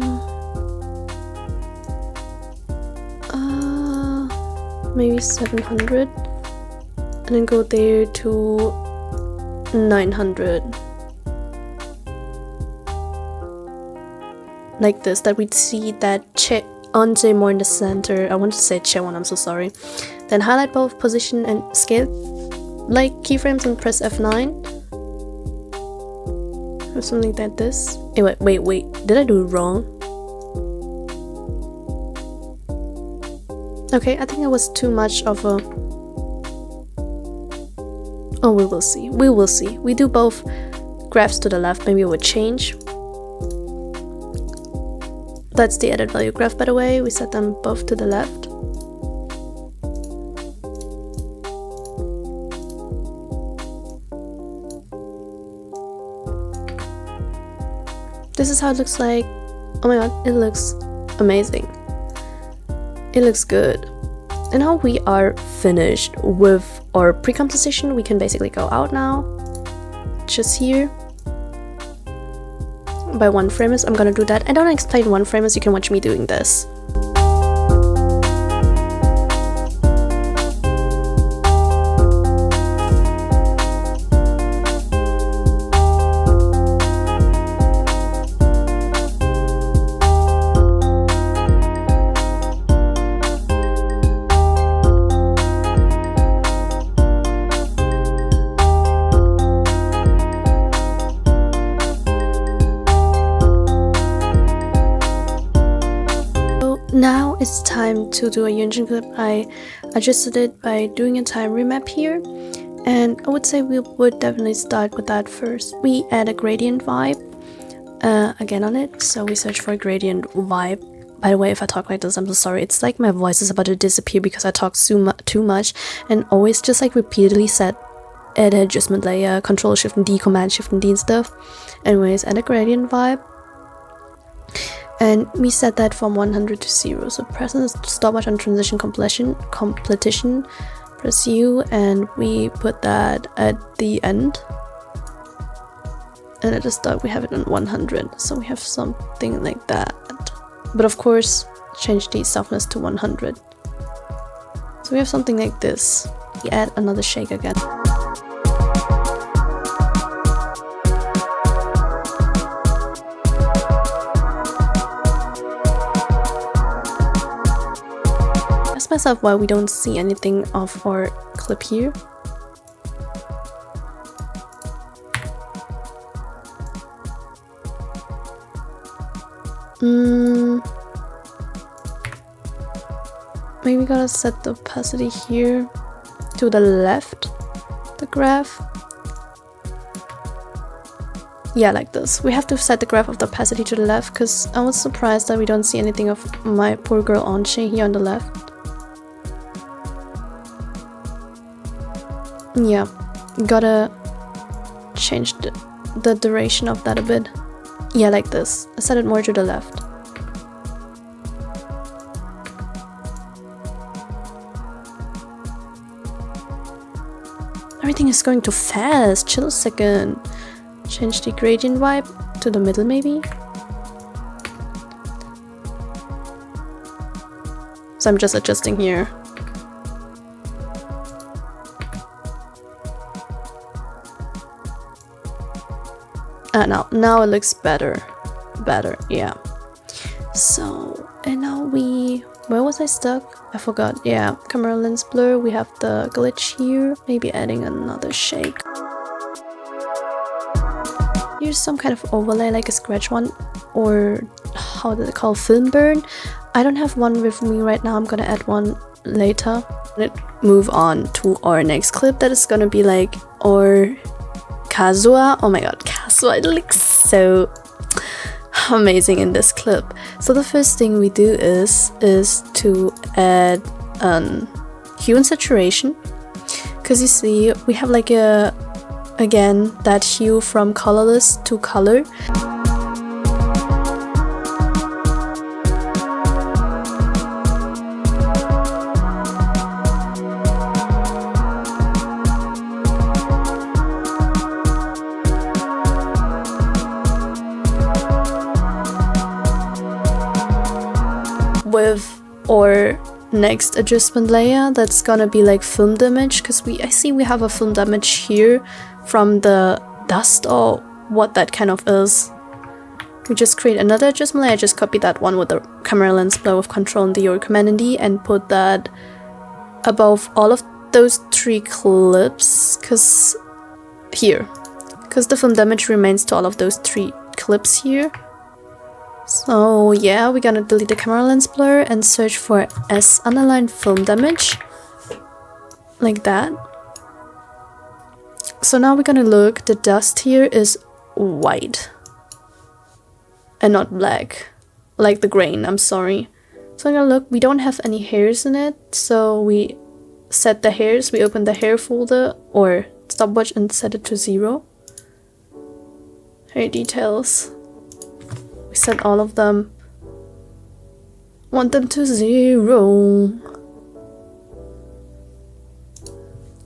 maybe 700. And then go there to 900. Like this, that we'd see that Ante more in the center. I want to say one, I'm so sorry. Then highlight both position and scale like keyframes and press F9. Or something like this. Hey, wait, did I do it wrong? Okay, I think it was too much of a... Oh, we will see. We do both graphs to the left, maybe it would change. That's the edit value graph, by the way. We set them both to the left. This is how it looks like. Oh my god, it looks amazing. It looks good. And now we are finished with our pre-composition. We can basically go out now. Just here. By 1 framers, I'm gonna do that. I don't explain 1 framers, you can watch me doing this. Now it's time to do a Yunjin clip. I adjusted it by doing a time remap here, and I would say we would definitely start with that first. We add a gradient vibe again on it, so we search for a gradient vibe. By the way, if I talk like this, I'm so sorry. It's like my voice is about to disappear because I talk too much and always just like repeatedly set add adjustment layer, Control Shift and D, Command Shift and D and stuff. Anyways, add a gradient vibe. And we set that from 100 to 0. So press the stopwatch on transition completion, Press U and we put that at the end. And at the start we have it on 100, so we have something like that. But of course, change the softness to 100. So we have something like this. We add another shake again. Ask myself why we don't see anything of our clip here. Maybe we gotta set the opacity here to the left, the graph. Yeah, like this. We have to set the graph of the opacity to the left because I was surprised that we don't see anything of my poor girl Anche here on the left. Yeah, gotta change the duration of that a bit. Yeah, like this. I set it more to the left. Everything is going too fast. Chill a second. Change the gradient vibe to the middle maybe. So I'm just adjusting here. Now it looks better, yeah. So, and now where was I stuck? I forgot. Yeah, camera lens blur. We have the glitch here. Maybe adding another shake. Here's some kind of overlay, like a scratch one, or how did it call, film burn. I don't have one with me right now. I'm gonna add one later. Let's move on to our next clip. That is gonna be like our Kazuha. Oh my god, Kazuha, it looks so amazing in this clip. So the first thing we do is to add hue and saturation, because you see we have like again that hue from colorless to color. With our next adjustment layer, that's gonna be like film damage, because I see we have a film damage here from the dust or what that kind of is. We just create another adjustment layer. I just copy that one with the camera lens blur with Control and D or Command and D and put that above all of those three clips, because the film damage remains to all of those three clips here. So yeah, we're gonna delete the camera lens blur and search for S underlined film damage, like that. So now we're gonna look, the dust here is white and not black, like the grain, I'm sorry. So I'm gonna look, we don't have any hairs in it, so we set the hairs, we open the hair folder or stopwatch and set it to 0. Hair details. We set all of them. Want them to 0.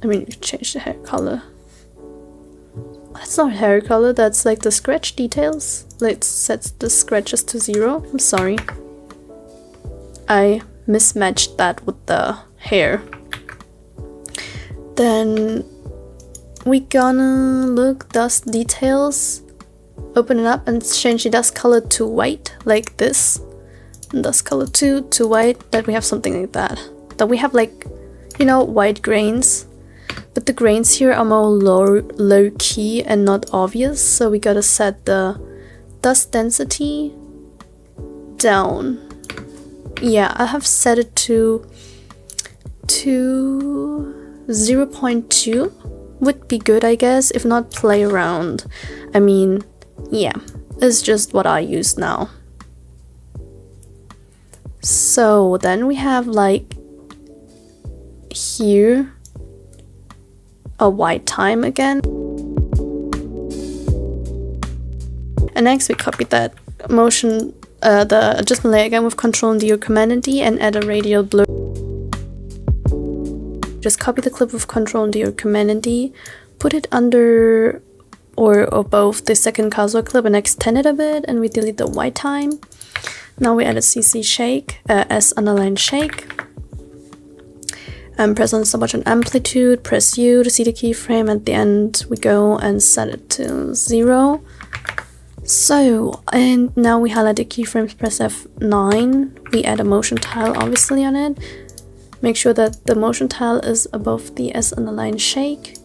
I mean, you change the hair color. That's not hair color, that's like the scratch details. Let's set the scratches to 0. I'm sorry. I mismatched that with the hair. Then we gonna look dust details. Open it up and change the dust color to white, like this. And dust color 2 to white, that we have something like that. That we have like, you know, white grains. But the grains here are more low key and not obvious, so we gotta set the dust density down. Yeah, I have set it to 0.2. Would be good, I guess, if not play around. I mean, yeah, it's just what I use now. So then we have like here a white time again. And next we copy that motion, the adjustment layer again with Control and D or Command and D and add a radial blur just copy the clip with Control and D or Command and D, put it under or above the second causal clip and extend it a bit, and we delete the white time. Now we add a CC shake, S underline shake. And press on the stop button amplitude, press U to see the keyframe. At the end, we go and set it to 0. So, and now we highlight the keyframes, press F9. We add a motion tile obviously on it. Make sure that the motion tile is above the S underline shake.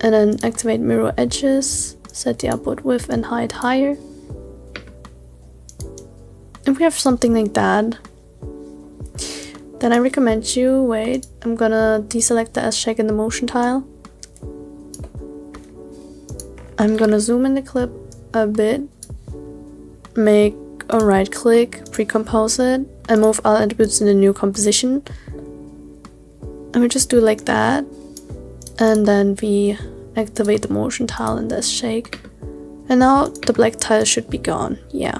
And then activate mirror edges, set the output width and height higher. If we have something like that, then I recommend you, wait, I'm gonna deselect the S shake in the motion tile. I'm gonna zoom in the clip a bit, make a right click, pre-compose it, and move all attributes in the new composition. And we just do like that, and then we activate the motion tile in the S shake. And now the black tile should be gone, yeah.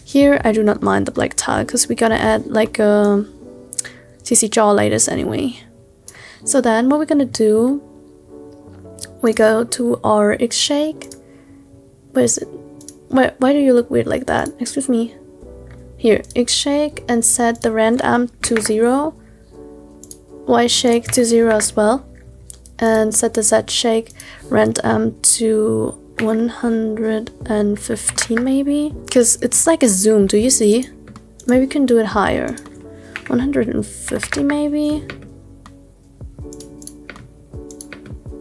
Here I do not mind the black tile because we're gonna add like a CC jaw lattice anyway. So then what we're gonna do, we go to our X shake. Where is it? Why do you look weird like that? Excuse me. Here, X shake, and set the rand amp to 0. Y shake to 0 as well. And set the Z shake rand amp to 115 maybe, because it's like a zoom, do you see? Maybe we can do it higher. 150 maybe.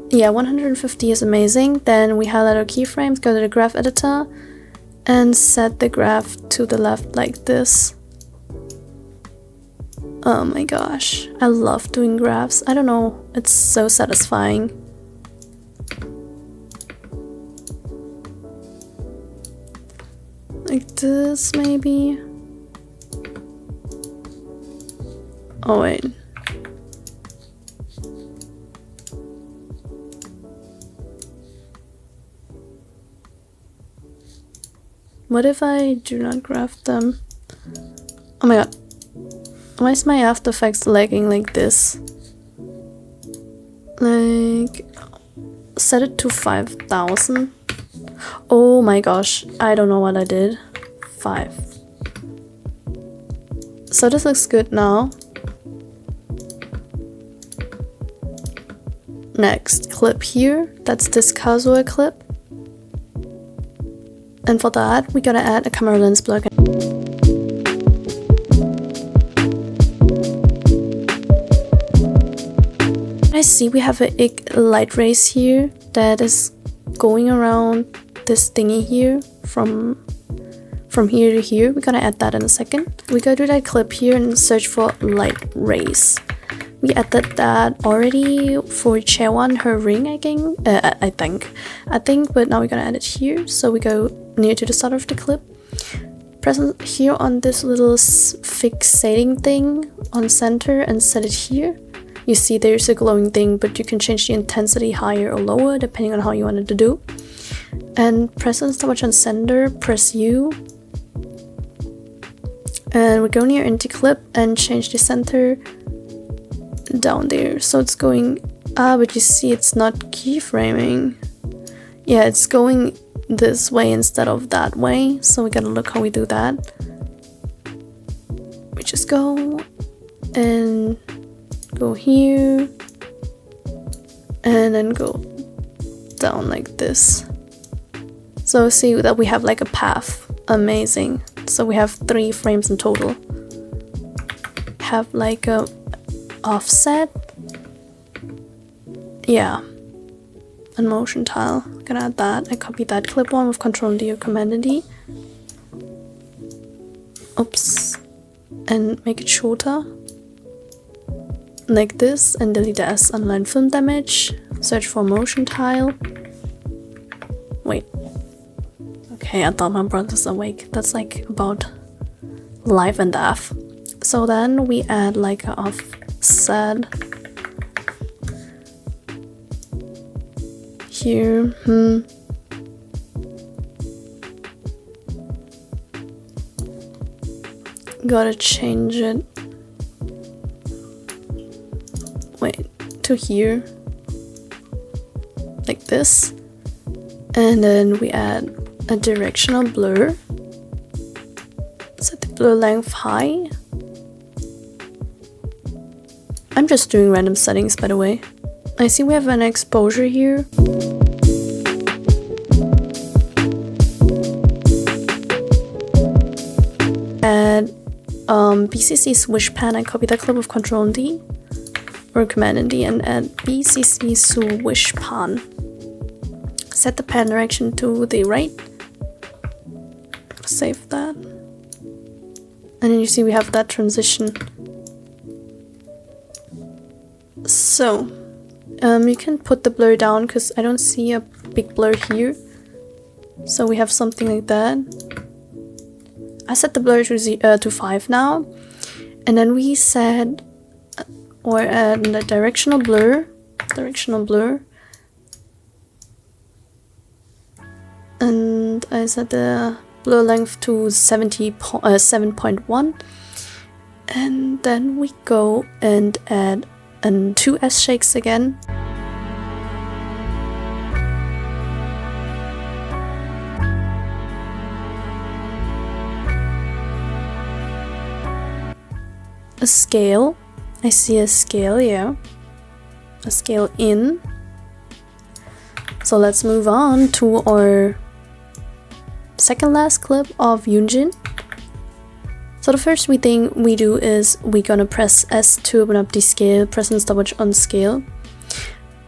Yeah, 150 is amazing. Then we highlight our keyframes, go to the graph editor, and set the graph to the left like this. Oh my gosh, I love doing graphs. I don't know, it's so satisfying. Like this, maybe? Oh, wait. What if I do not graph them? Oh my god. Why is my After Effects lagging like this? Like... set it to 5,000. Oh my gosh, I don't know what I did. 5. So this looks good now. Next clip here, that's this casual clip. And for that, we gotta add a camera lens plugin. I see we have a light race here that is going around this thingy here from here to here. We're gonna add that in a second. We go to that clip here and search for light race. We added that already for Chaewon, her ring, I think, but now we're gonna add it here. So we go near to the start of the clip, press here on this little fixating thing on center and set it here. You see there's a glowing thing, but you can change the intensity higher or lower depending on how you want it to do. And press on stop on center, press U. And we go near into clip and change the center down there. So it's going, but you see it's not keyframing. Yeah, it's going this way instead of that way. So we gotta look how we do that. We just go and go here and then go down like this. So see that we have like a path. Amazing. So we have 3 frames in total. Have like a offset. Yeah. And motion tile. I'm gonna add that. I copied that clip one with Control D or Command D. Oops. And make it shorter. Like this, and delete the S underline film damage. Search for motion tile. Wait. Okay, I thought my brother's awake. That's like about life and death. So then we add like a offset here. Gotta change it. wait, to here, like this, and then we add a directional blur. Set the blur length high. I'm just doing random settings, by the way. I see we have an exposure here. Add BCC swish pan and copy that clip with Ctrl and D or Command and D and add BCC swish pan. Set the pan direction to the right. Save that. And then you see we have that transition. So, you can put the blur down because I don't see a big blur here. So we have something like that. I set the blur to 5 now. And then we set or add a directional blur. And I set the blur length to 7.1. And then we go and add 2 S shakes again. A scale. I see a scale, yeah. A scale in. So let's move on to our second last clip of Yunjin. So the first thing we do is we're gonna press S to open up the scale, press and stopwatch on scale.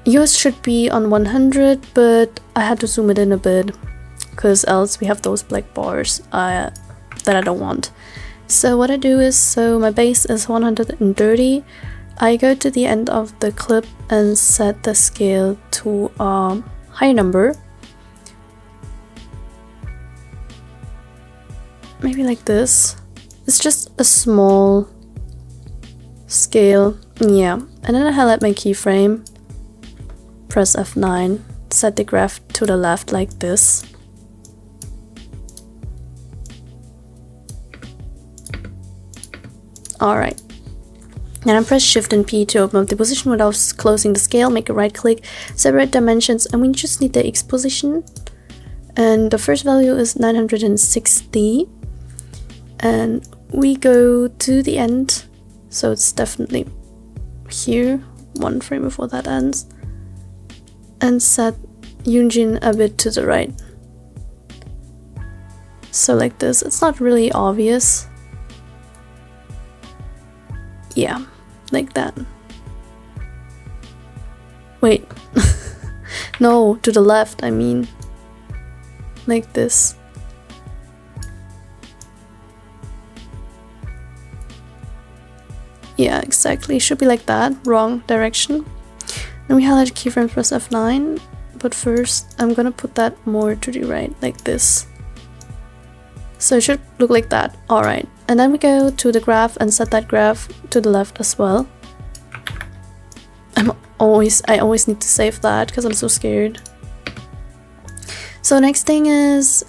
Yours should be on 100, but I had to zoom it in a bit because else we have those black bars that I don't want. So what I do is, so my base is 130. I go to the end of the clip and set the scale to a high number. Maybe like this. It's just a small scale, yeah. And then I highlight my keyframe, press F9, set the graph to the left like this. Alright. And I press Shift and P to open up the position without closing the scale, make a right click, separate dimensions, and we just need the X position. And the first value is 960. And we go to the end, so it's definitely here, one frame before that ends, and set Yunjin a bit to the right. So like this, it's not really obvious. Yeah, like that. Wait, no, to the left, I mean, like this. Yeah, exactly. Should be like that. Wrong direction. Then we highlight keyframe, press F9. But first, I'm gonna put that more to the right, like this. So it should look like that. Alright. And then we go to the graph and set that graph to the left as well. I always need to save that because I'm so scared. So next thing is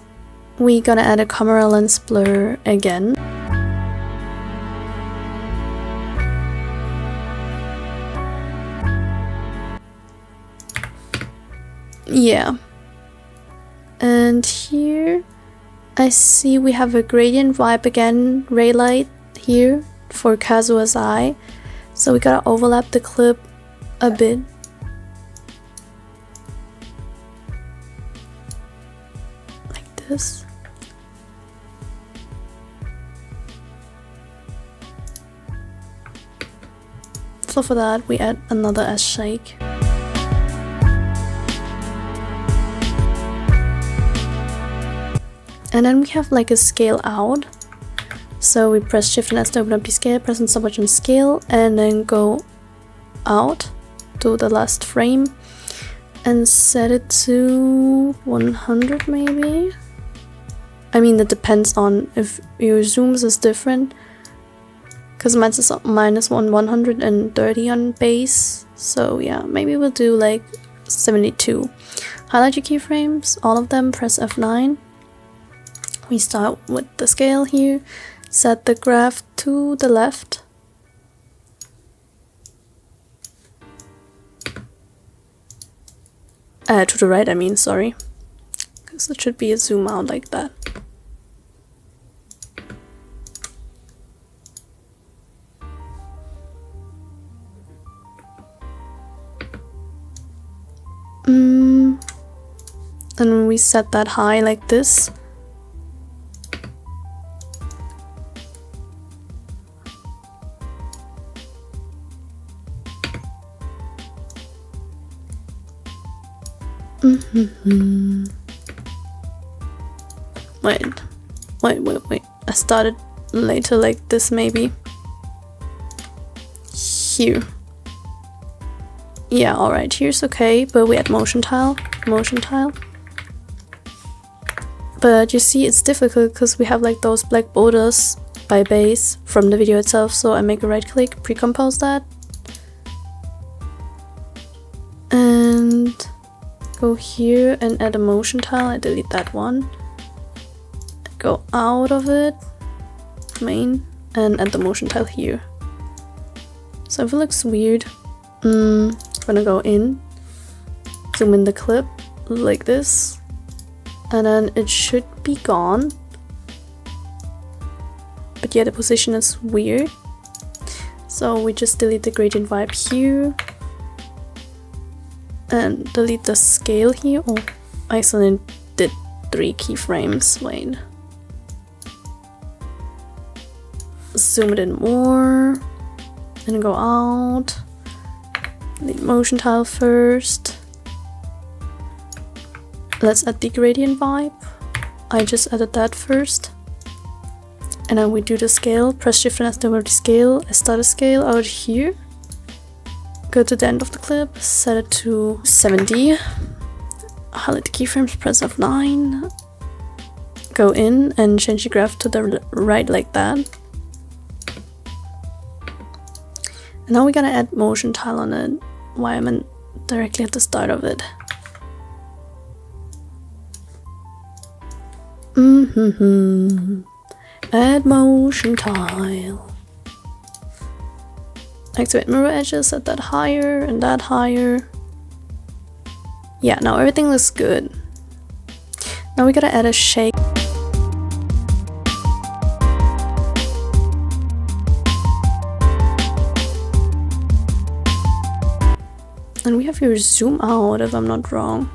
we're gonna add a camera lens blur again. Yeah, and here I see we have a gradient vibe again, ray light here for Kazua's eye. So we gotta overlap the clip a bit. Like this. So for that we add another S shake. And then we have like a scale out. So we press Shift and S to open up the scale, press and stopwatch on scale, and then go out to the last frame and set it to 100 maybe. I mean, that depends on if your zooms is different. Because mine is minus 130 on base. So yeah, maybe we'll do like 72. Highlight your keyframes, all of them, press F9. We start with the scale here, set the graph to the left, To the right, I mean, sorry. Because it should be a zoom out like that. And when we set that high like this, wait. I started later like this maybe. Here. Yeah, alright, here's okay, but we add motion tile. But you see, it's difficult because we have like those black borders by base from the video itself, so I make a right click, pre-compose that. And go here and add a motion tile. I delete that one. Go out of it, main, and add the motion tile here. So if it looks weird, I'm gonna go in, zoom in the clip like this, and then it should be gone. But yeah, the position is weird. So we just delete the gradient vibe here and delete the scale here. Oh, I accidentally did 3 keyframes. Wait. Zoom it in more and go out. Delete motion tile first. Let's add the gradient vibe. I just added that first. And then we do the scale. Press shift and S to scale. I start a scale out here. Go to the end of the clip. Set it to 70. Highlight the keyframes. Press F9. Go in and change the graph to the right like that. And now we're gonna add motion tile on it. Why I'm in directly at the start of it. Add motion tile. Activate mirror edges, set that higher and that higher. Yeah, now everything looks good. Now we gotta add a shake. And we have here zoom out if I'm not wrong.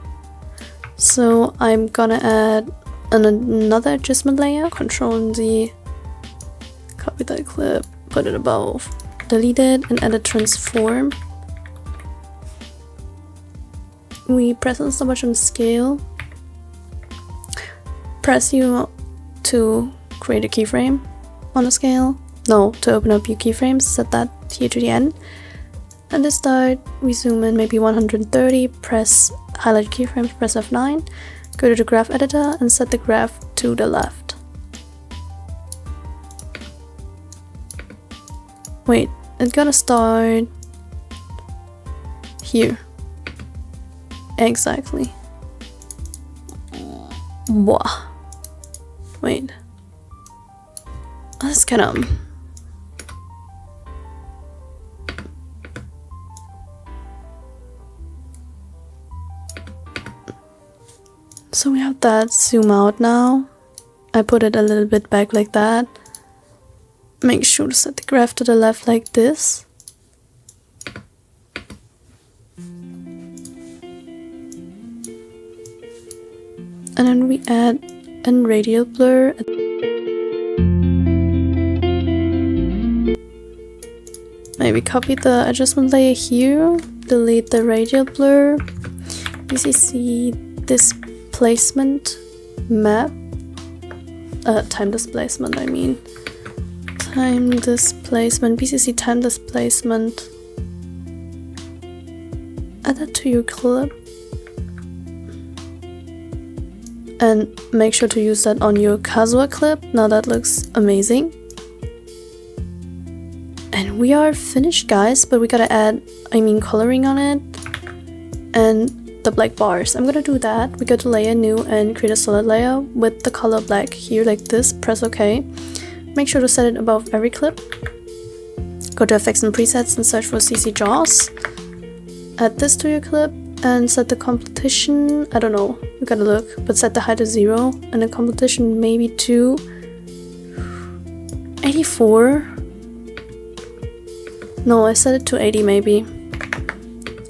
So I'm gonna add another adjustment layer, Control Z, copy that clip, put it above, delete it and add a transform. We press on stopwatch on scale, press U to create a keyframe on the scale, no, to open up your keyframes, set that here to the end. At the start, we zoom in maybe 130, press highlight keyframes, press F9, go to the graph editor and set the graph to the left. Wait, it's gonna start here. Exactly. Wow. Wait. That's kind of... So we have that zoom out now. I put it a little bit back like that. Make sure to set the graph to the left like this. And then we add a radial blur. Maybe copy the adjustment layer here, delete the radial blur, BCC displacement map, time displacement I mean. Time displacement, BCC time displacement. Add that to your clip. And make sure to use that on your Kazua clip. Now that looks amazing. And we are finished, guys, but we gotta add, coloring on it. And the black bars. I'm gonna do that. We go to layer, new, and create a solid layer with the color black here like this. Press OK. Make sure to set it above every clip. Go to effects and presets and search for CC Jaws. Add this to your clip and set the competition, I don't know, we gotta look, but set the height to 0 and the competition maybe to 84. No, I set it to 80 maybe.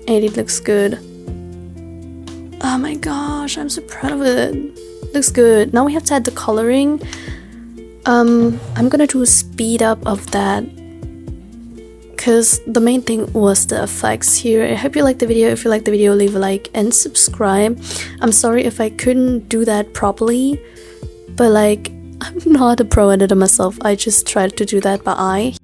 80 looks good. Oh my gosh, I'm so proud of it. Looks good. Now we have to add the coloring. I'm gonna do a speed up of that because the main thing was the effects here. I hope you liked the video. If you liked the video, leave a like and subscribe. I'm sorry if I couldn't do that properly, but like, I'm not a pro editor myself. I just tried to do that by eye.